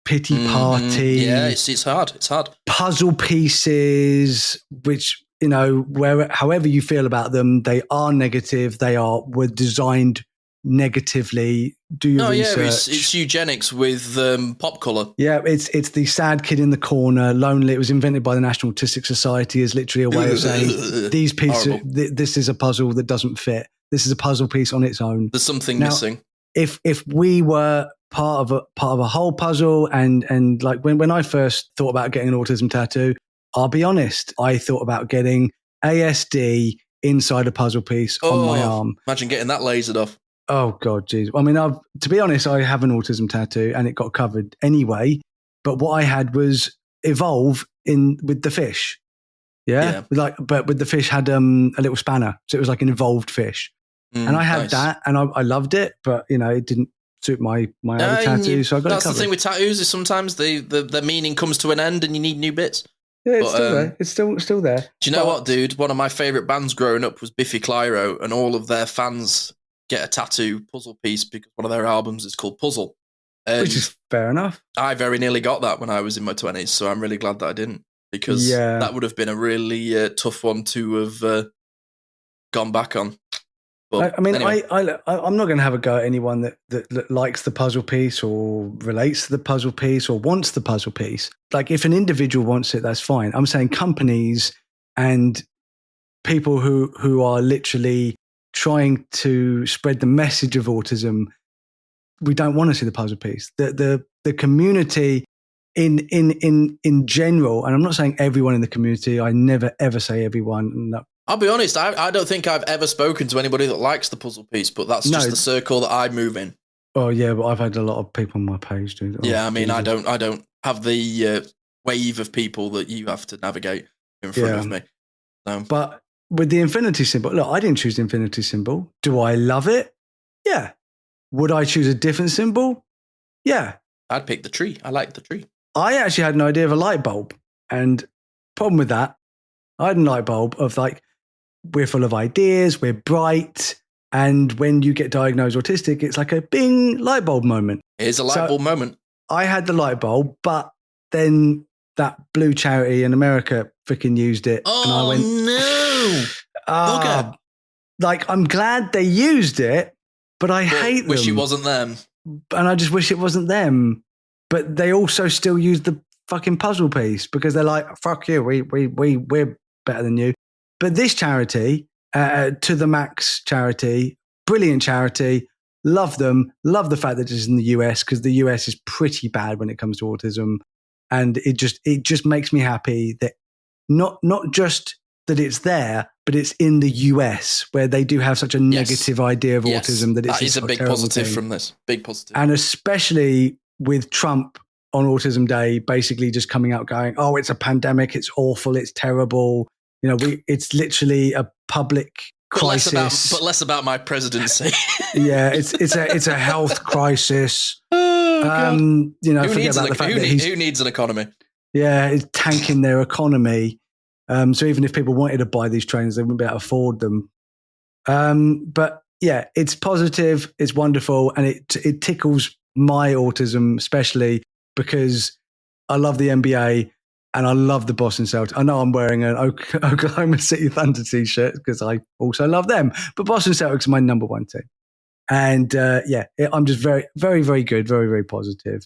pity party. Yeah, it's hard. It's hard. Puzzle pieces, which, however you feel about them, they are negative. Were designed negatively. Do your research. Yeah, it's eugenics with pop colour. Yeah, it's the sad kid in the corner, lonely. It was invented by the National Autistic Society as literally a way of saying these pieces. This is a puzzle that doesn't fit. This is a puzzle piece on its own. There's something missing. If we were part of a whole puzzle, and like when I first thought about getting an autism tattoo, I'll be honest, I thought about getting ASD inside a puzzle piece on my arm. Imagine getting that lasered off. Oh God, geez. I mean, to be honest, I have an autism tattoo and it got covered anyway. But what I had was evolve with the fish. Yeah. But with the fish had a little spanner, so it was like an evolved fish. And I had that, and I loved it, but it didn't suit my other tattoo, so I got it covered. That's the thing with tattoos, is sometimes the meaning comes to an end and you need new bits. Yeah, it's still there. It's still there. Do you know what, dude? One of my favourite bands growing up was Biffy Clyro, and all of their fans get a tattoo puzzle piece because one of their albums is called Puzzle. Which is fair enough. I very nearly got that when I was in my 20s, so I'm really glad that I didn't, because that would have been a really tough one to have gone back on. But, I mean, anyway. I'm not going to have a go at anyone that likes the puzzle piece or relates to the puzzle piece or wants the puzzle piece. Like, if an individual wants it, that's fine. I'm saying companies and people who are literally trying to spread the message of autism, we don't want to see the puzzle piece. The community in general, and I'm not saying everyone in the community. I never ever say everyone. No. I'll be honest. I don't think I've ever spoken to anybody that likes the puzzle piece, but that's just the circle that I move in. Oh yeah, but I've had a lot of people on my page do. Yeah, I mean, I don't have the wave of people that you have to navigate in front of me. But with the infinity symbol, look, I didn't choose the infinity symbol. Do I love it? Yeah. Would I choose a different symbol? Yeah. I'd pick the tree. I like the tree. I actually had an idea of a light bulb. And problem with that, I had a light bulb of like, we're full of ideas, we're bright. And when you get diagnosed autistic, it's like a bing light bulb moment. Here's a light bulb moment. I had the light bulb, but then that blue charity in America freaking used it. Oh, and I went, no. Okay. Like, I'm glad they used it, but I hate them. Wish it wasn't them. And I just wish it wasn't them. But they also still use the fucking puzzle piece because they're like, fuck you, we're better than you. But this charity, To the Max charity, brilliant charity, love them, love the fact that it's in the US because the US is pretty bad when it comes to autism. And it just makes me happy that not just that it's there, but it's in the US where they do have such a negative idea of autism that it's a big positive from this. Big positive. And especially with Trump on Autism Day, basically just coming out going, oh, it's a pandemic, it's awful, it's terrible. You know, it's literally a public crisis. But less about my presidency. Yeah, it's a health crisis. Oh, you know, forget about the fact that who needs an economy? Yeah, it's tanking their economy. So even if people wanted to buy these trains, they wouldn't be able to afford them. But yeah, it's positive, it's wonderful, and it tickles my autism, especially because I love the NBA and I love the Boston Celtics. I know I'm wearing an Oklahoma City Thunder t-shirt because I also love them, but Boston Celtics are my number one team. And I'm just very, very, very good, very, very positive.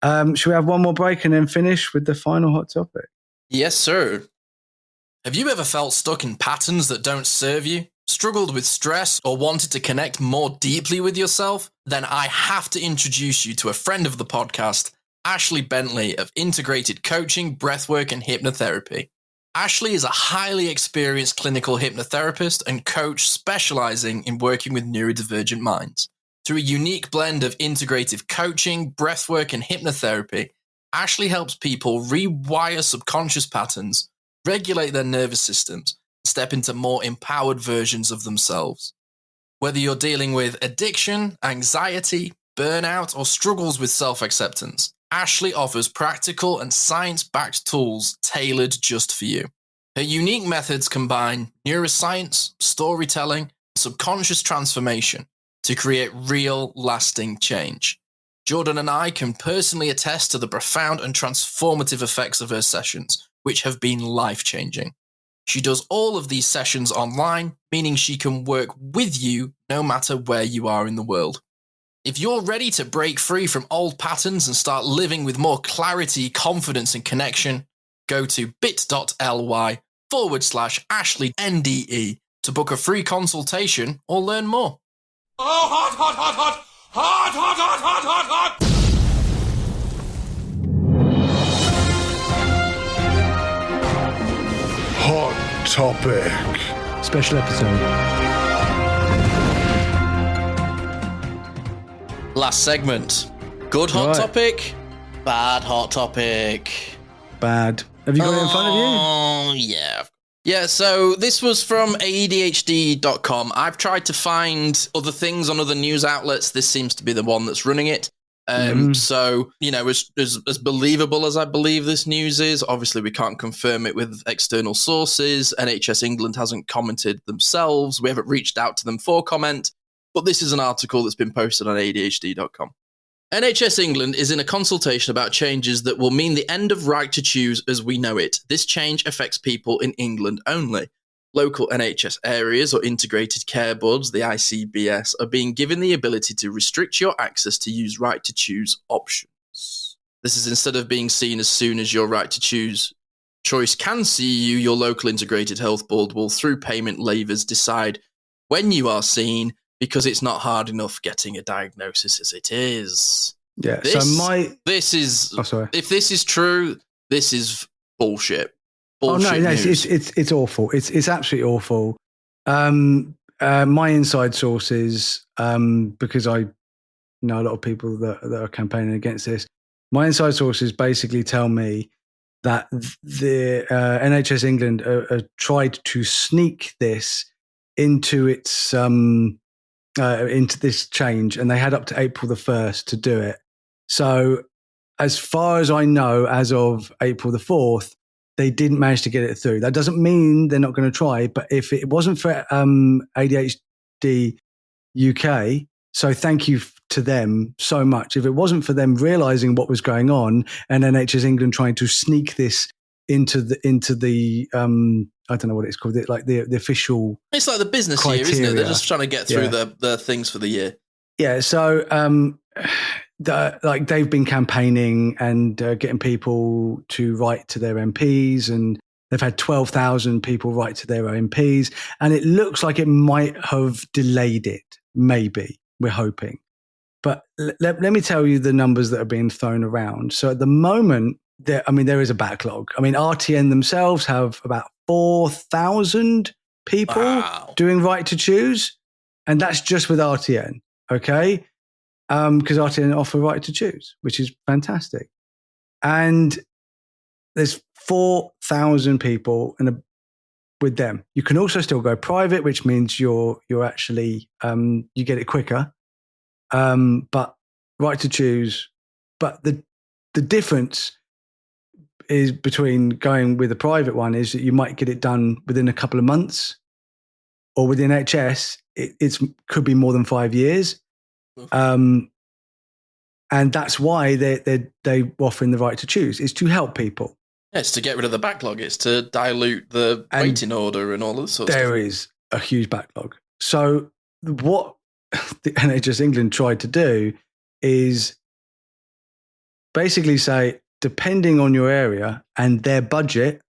Should we have one more break and then finish with the final hot topic? Yes, sir. Have you ever felt stuck in patterns that don't serve you? Struggled with stress or wanted to connect more deeply with yourself? Then I have to introduce you to a friend of the podcast, Ashley Bentley of Integrated Coaching, Breathwork and Hypnotherapy. Ashley is a highly experienced clinical hypnotherapist and coach specializing in working with neurodivergent minds. Through a unique blend of integrative coaching, breathwork and hypnotherapy, Ashley helps people rewire subconscious patterns, regulate their nervous systems, step into more empowered versions of themselves. Whether you're dealing with addiction, anxiety, burnout, or struggles with self-acceptance, Ashley offers practical and science-backed tools tailored just for you. Her unique methods combine neuroscience, storytelling, and subconscious transformation to create real, lasting change. Jordan and I can personally attest to the profound and transformative effects of her sessions, which have been life-changing. She does all of these sessions online, meaning she can work with you no matter where you are in the world. If you're ready to break free from old patterns and start living with more clarity, confidence, and connection, go to bit.ly/AshleyNDE to book a free consultation or learn more. Oh, hot, hot, hot, hot! Hot, hot, hot, hot, hot, hot! Hot topic. Special episode. Last segment. Good hot topic, bad hot topic. Bad. Have you got it in front of you? Oh, yeah. Yeah, so this was from ADHD.com. I've tried to find other things on other news outlets. This seems to be the one that's running it. So, you know, as believable as I believe this news is, obviously we can't confirm it with external sources. NHS England hasn't commented themselves. We haven't reached out to them for comment. but this is an article that's been posted on ADHD.com. NHS England is in a consultation about changes that will mean the end of right to choose as we know it. This change affects people in England only. Local NHS areas or integrated care boards, the ICBS, are being given the ability to restrict your access to use right to choose options. This is instead of being seen as soon as your right to choose choice can see you, your local integrated health board will, through payment levers, decide when you are seen, because it's not hard enough getting a diagnosis as it is. Yeah. If this is true, this is bullshit. Bullshit news. It's awful. It's absolutely awful. My inside sources, because I know a lot of people that are campaigning against this. My inside sources basically tell me that the NHS England tried to sneak this into its into this change, and they had up to April the 1st to do it. So as far as I know, as of April the 4th, they didn't manage to get it through. That doesn't mean they're not going to try, but if it wasn't for ADHD UK, so thank you to them so much. If it wasn't for them realizing what was going on and NHS England trying to sneak this into the I don't know what it's called, like the official. It's like the business criteria. year, isn't it? They're just trying to get through the things for the year. Yeah. So like they've been campaigning and getting people to write to their MPs, and they've had 12,000 people write to their MPs, and it looks like it might have delayed it. Maybe, we're hoping. But let me tell you the numbers that are being thrown around. So at the moment, there is a backlog. I mean, RTN themselves have about 4,000 people doing right to choose, and that's just with RTN, okay? Because RTN offer right to choose, which is fantastic. And there's 4,000 people with them. You can also still go private, which means you're actually you get it quicker. But right to choose. But the difference is between going with a private one is that you might get it done within a couple of months, or with the NHS, it could be more than 5 years. And that's why they're offering the right to choose. It's to help people. Yeah, it's to get rid of the backlog. It's to dilute the waiting order and all this sort of stuff. There is a huge backlog. So what the NHS England tried to do is basically say, depending on your area and their budget,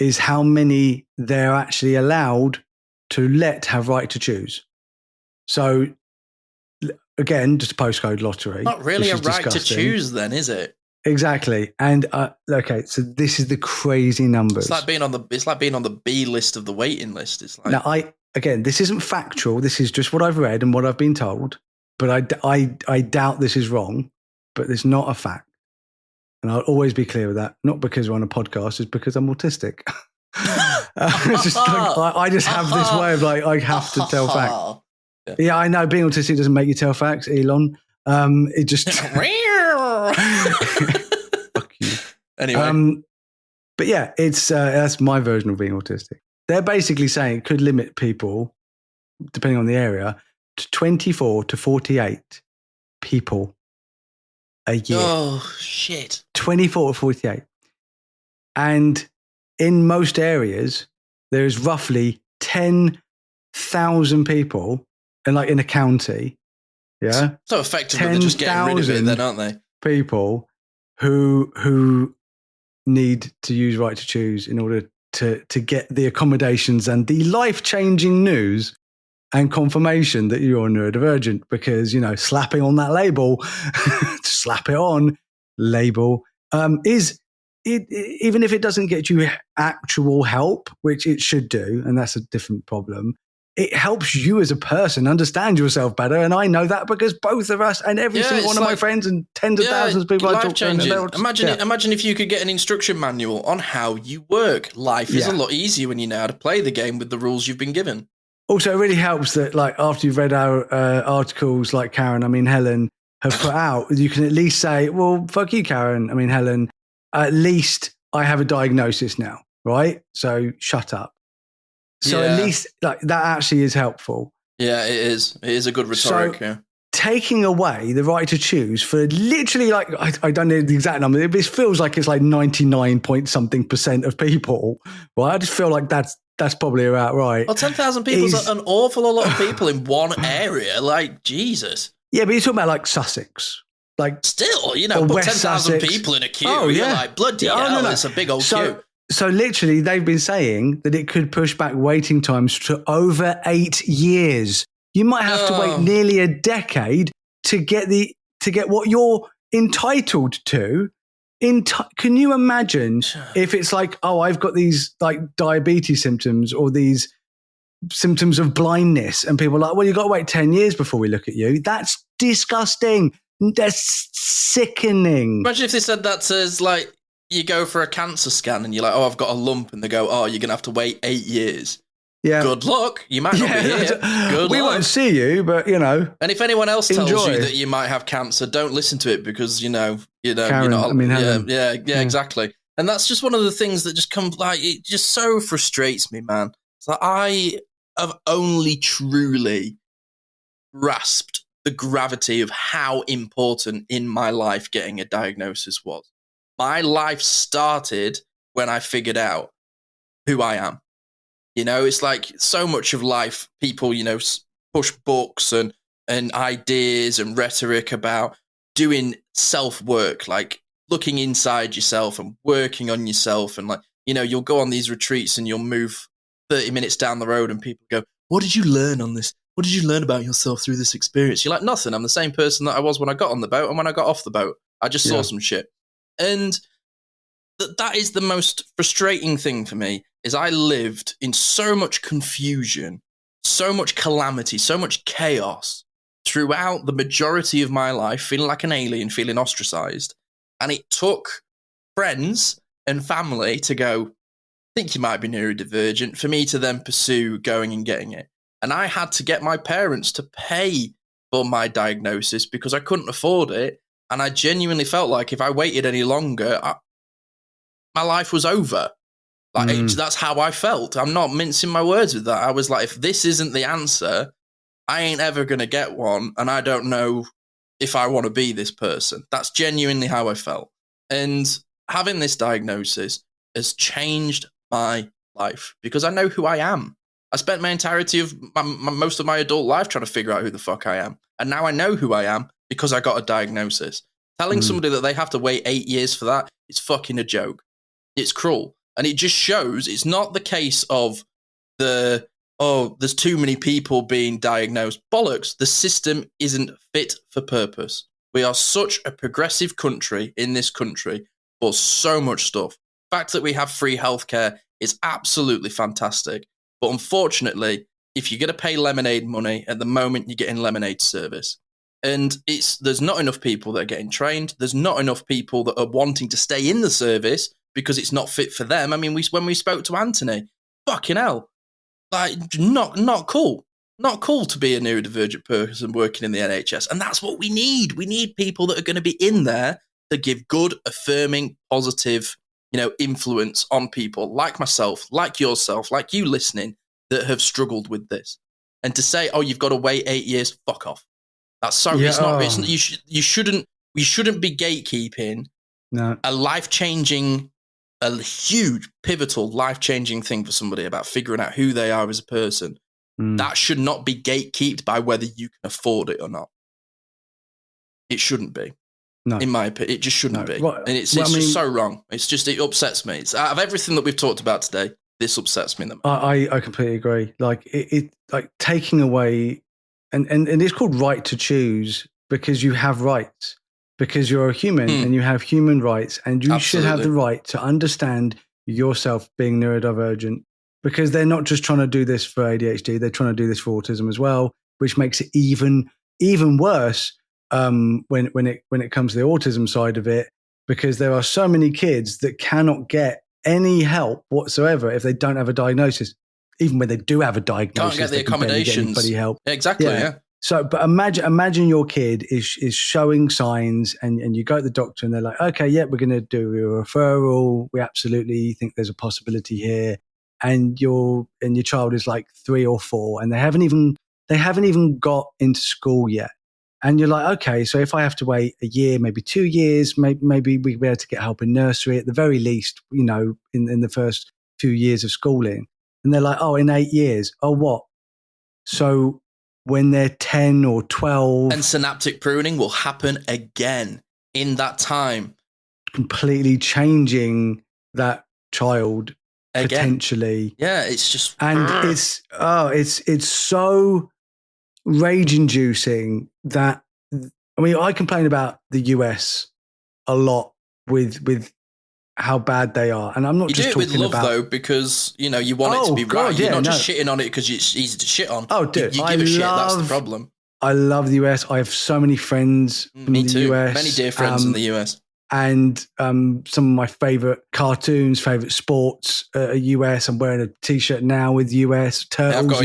is how many they're actually allowed to let have right to choose. So again, just a postcode lottery. Not really a right to choose then, is it? Exactly. And okay, so this is the crazy numbers. It's like being on the B list of the waiting list. It's like, now, again, this isn't factual. This is just what I've read and what I've been told. But I doubt this is wrong. But it's not a fact. And I'll always be clear with that. Not because we're on a podcast, it's because I'm autistic. It's just like, I just have this way of like, I have to tell facts. Yeah, I know. Being autistic doesn't make you tell facts, Elon. It just fuck you. Anyway, but yeah, it's that's my version of being autistic. They're basically saying it could limit people, depending on the area, to 24 to 48 people a year. Oh shit! 24 to 48, and in most areas there is roughly 10,000 people, and like in a county. Yeah. So effectively, they're just getting rid of it then, aren't they? People who need to use right to choose in order to get the accommodations and the life-changing news and confirmation that you're neurodivergent, because, you know, slapping on that label, slap it on label, is it, even if it doesn't get you actual help, which it should do, and that's a different problem, it helps you as a person understand yourself better. And I know that because both of us and every single one of my friends and tens of thousands of people I talk to. Imagine if you could get an instruction manual on how you work. Life is a lot easier when you know how to play the game with the rules you've been given. Also, it really helps that, like, after you've read our articles like Helen have put out, you can at least say, well, fuck you, Karen. Helen, at least I have a diagnosis now, right? So shut up. So at least like that actually is helpful. Yeah, it is. It is a good rhetoric. So, yeah. taking away the right to choose for literally like, I don't know the exact number, it feels like it's like 99 point something % of people, right? I just feel like that's probably about right. Well, 10,000 people is an awful lot of people in one area. Like, Jesus. Yeah, but you're talking about like Sussex. Like, still, you know, put 10,000 people in a queue. Oh, yeah. You're like, bloody hell, no. It's a big old queue. So literally, they've been saying that it could push back waiting times to over 8 years. You might have to wait nearly a decade to get what you're entitled to. Can you imagine if it's like, oh, I've got these like diabetes symptoms or these symptoms of blindness, and people are like, well, you've got to wait 10 years before we look at you. That's disgusting. That's sickening. Imagine if they said that as like, you go for a cancer scan and you're like, oh, I've got a lump, and they go, oh, you're going to have to wait 8 years. Yeah. Good luck. You might not be here. Good we luck. Won't see you, but you know. And if anyone else tells you that you might have cancer, don't listen to it because Karen, you're not. Yeah, exactly. And that's just one of the things that just comes like it just so frustrates me, man. So I have only truly grasped the gravity of how important in my life getting a diagnosis was. My life started when I figured out who I am. You know, it's like so much of life, people, you know, push books and ideas and rhetoric about doing self-work, like looking inside yourself and working on yourself. And like, you know, you'll go on these retreats and you'll move 30 minutes down the road and people go, what did you learn on this? What did you learn about yourself through this experience? You're like, nothing. I'm the same person that I was when I got on the boat and when I got off the boat. I just saw some shit. And that is the most frustrating thing for me, is I lived in so much confusion, so much calamity, so much chaos throughout the majority of my life, feeling like an alien, feeling ostracized. And it took friends and family to go, I think you might be neurodivergent, for me to then pursue going and getting it. And I had to get my parents to pay for my diagnosis because I couldn't afford it. And I genuinely felt like if I waited any longer, my life was over. Like that's how I felt. I'm not mincing my words with that. I was like, if this isn't the answer, I ain't ever going to get one. And I don't know if I want to be this person. That's genuinely how I felt. And having this diagnosis has changed my life because I know who I am. I spent my entirety of most of my adult life trying to figure out who the fuck I am. And now I know who I am because I got a diagnosis. Telling somebody that they have to wait 8 years for that is fucking a joke. It's cruel. And it just shows it's not the case of there's too many people being diagnosed. Bollocks. The system isn't fit for purpose. We are such a progressive country in this country for so much stuff. The fact that we have free healthcare is absolutely fantastic. But unfortunately, if you're going to pay lemonade money, at the moment you're getting lemonade service. And there's not enough people that are getting trained. There's not enough people that are wanting to stay in the service because it's not fit for them. I mean, when we spoke to Anthony, fucking hell, like not cool. Not cool to be a neurodivergent person working in the NHS. And that's what we need. We need people that are going to be in there to give good, affirming, positive, influence on people like myself, like yourself, like you listening, that have struggled with this. And to say, oh, you've got to wait 8 years, fuck off. That's so. Yeah. It's not. You shouldn't be gatekeeping a life-changing, a huge, pivotal, life-changing thing for somebody about figuring out who they are as a person. That should not be gatekept by whether you can afford it or not. It shouldn't be. No. In my opinion, it just shouldn't be. Well, and it's just so wrong. It upsets me. It's out of everything that we've talked about today, this upsets me the most. I completely agree. Like it like taking away, and it's called right to choose because you have rights, because you're a human and you have human rights, and you should have the right to understand yourself being neurodivergent, because they're not just trying to do this for ADHD, they're trying to do this for autism as well, which makes it even worse. When it comes to the autism side of it, because there are so many kids that cannot get any help whatsoever if they don't have a diagnosis. Even when they do have a diagnosis, can't get the accommodations. Get help. Exactly. Yeah. So, but imagine your kid is showing signs, and you go to the doctor, and they're like, "Okay, yeah, we're going to do a referral. We absolutely think there's a possibility here." And your child is like 3 or 4, and they haven't even They haven't even got into school yet. And you're like, okay, so if I have to wait a year, maybe 2 years, maybe we'll be able to get help in nursery at the very least, in the first few years of schooling. And they're like, oh, in 8 years. Oh, what? So when they're 10 or 12. And synaptic pruning will happen again in that time. Completely changing that child again. Potentially. Yeah, it's just. And it's so rage-inducing that, I complain about the US a lot with how bad they are, and I'm not just talking about. You do it with love, though, because you want it to be right. You're not just shitting on it because it's easy to shit on. Oh, dude, you give a shit. That's the problem. I love the US. I have so many friends from the US. Many dear friends in the US. And some of my favorite cartoons, favorite sports are US. I'm wearing a T-shirt now with US Turtles. I've got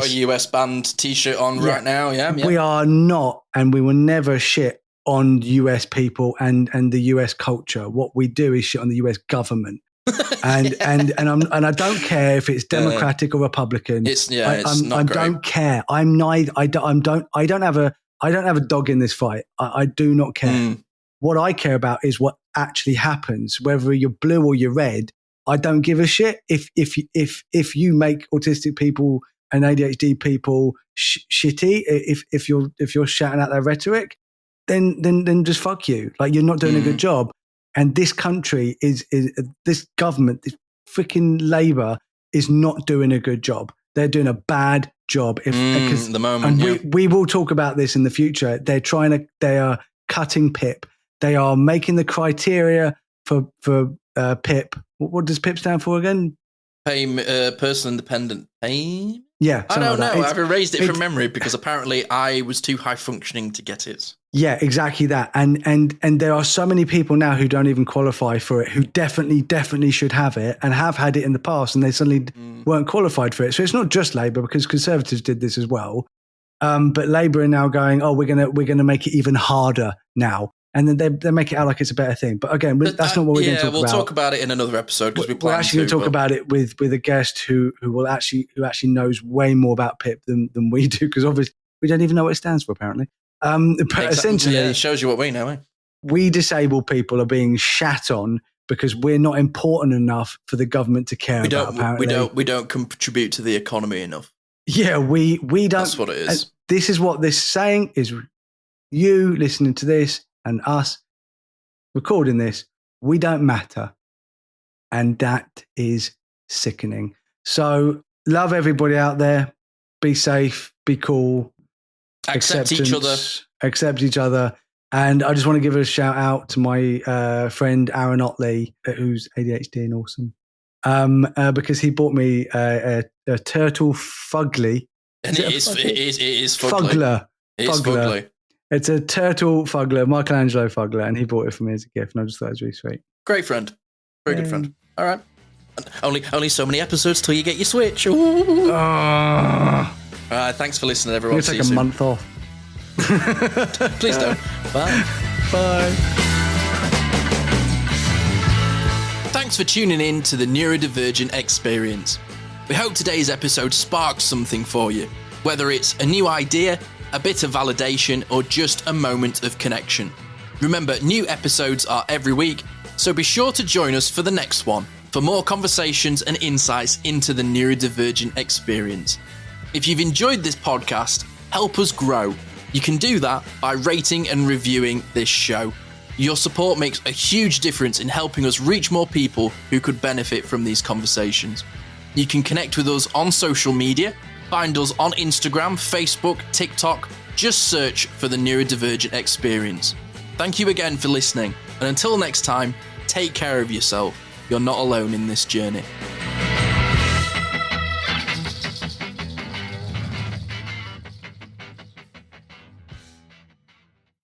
a US band T-shirt on right now. Yeah, we are not, and we will never shit on US people and the US culture. What we do is shit on the US government. And I don't care if it's Democratic or Republican. I don't care. I'm neither. I don't have a dog in this fight. I do not care. What I care about is what actually happens. Whether you're blue or you're red, I don't give a shit. If you make autistic people and ADHD people shitty, if you're shouting out their rhetoric, then just fuck you. Like, you're not doing a good job. And this country is this government, this freaking Labour is not doing a good job. They're doing a bad job. At the moment, and we will talk about this in the future. They are cutting PIP. They are making the criteria for PIP. What does PIP stand for again? Personal independent pay? Yeah. I don't know. I've erased it from memory because apparently I was too high functioning to get it. Yeah, exactly that. And there are so many people now who don't even qualify for it, who definitely should have it and have had it in the past, and they suddenly weren't qualified for it. So it's not just Labour, because Conservatives did this as well. But Labour are now going, oh, we're gonna make it even harder now. And then they make it out like it's a better thing. But again, that's not what we're going to talk about. Yeah, we'll talk about it in another episode because we're actually going to talk about it with a guest who actually knows way more about PIP than we do, because obviously we don't even know what it stands for, apparently. But essentially, it shows you what we know. We disabled people are being shat on because we're not important enough for the government to care about. Apparently, we don't contribute to the economy enough. Yeah, we don't. That's what it is. This is what this saying is. You listening to this and us recording this, we don't matter. And that is sickening. So love everybody out there. Be safe, be cool. Accept each other. And I just want to give a shout out to my friend Aaron Otley, who's ADHD and awesome. Because he bought me a turtle fugly. And it is fugly. Fugler. It is fugly. It's a turtle fugler, Michelangelo fugler, and he bought it for me as a gift, and I just thought it was really sweet. Great friend. Very good friend. All right. Only so many episodes till you get your Switch. All right, thanks for listening, everyone. I'm going to take a month off. Please don't. Bye. Bye. Thanks for tuning in to the Neurodivergent Experience. We hope today's episode sparked something for you, whether it's a new idea, a bit of validation, or just a moment of connection. Remember, new episodes are every week, so be sure to join us for the next one for more conversations and insights into the neurodivergent experience. If you've enjoyed this podcast, help us grow. You can do that by rating and reviewing this show. Your support makes a huge difference in helping us reach more people who could benefit from these conversations. You can connect with us on social media. Find us on Instagram, Facebook, TikTok. Just search for the Neurodivergent Experience. Thank you again for listening, and until next time, take care of yourself. You're not alone in this journey.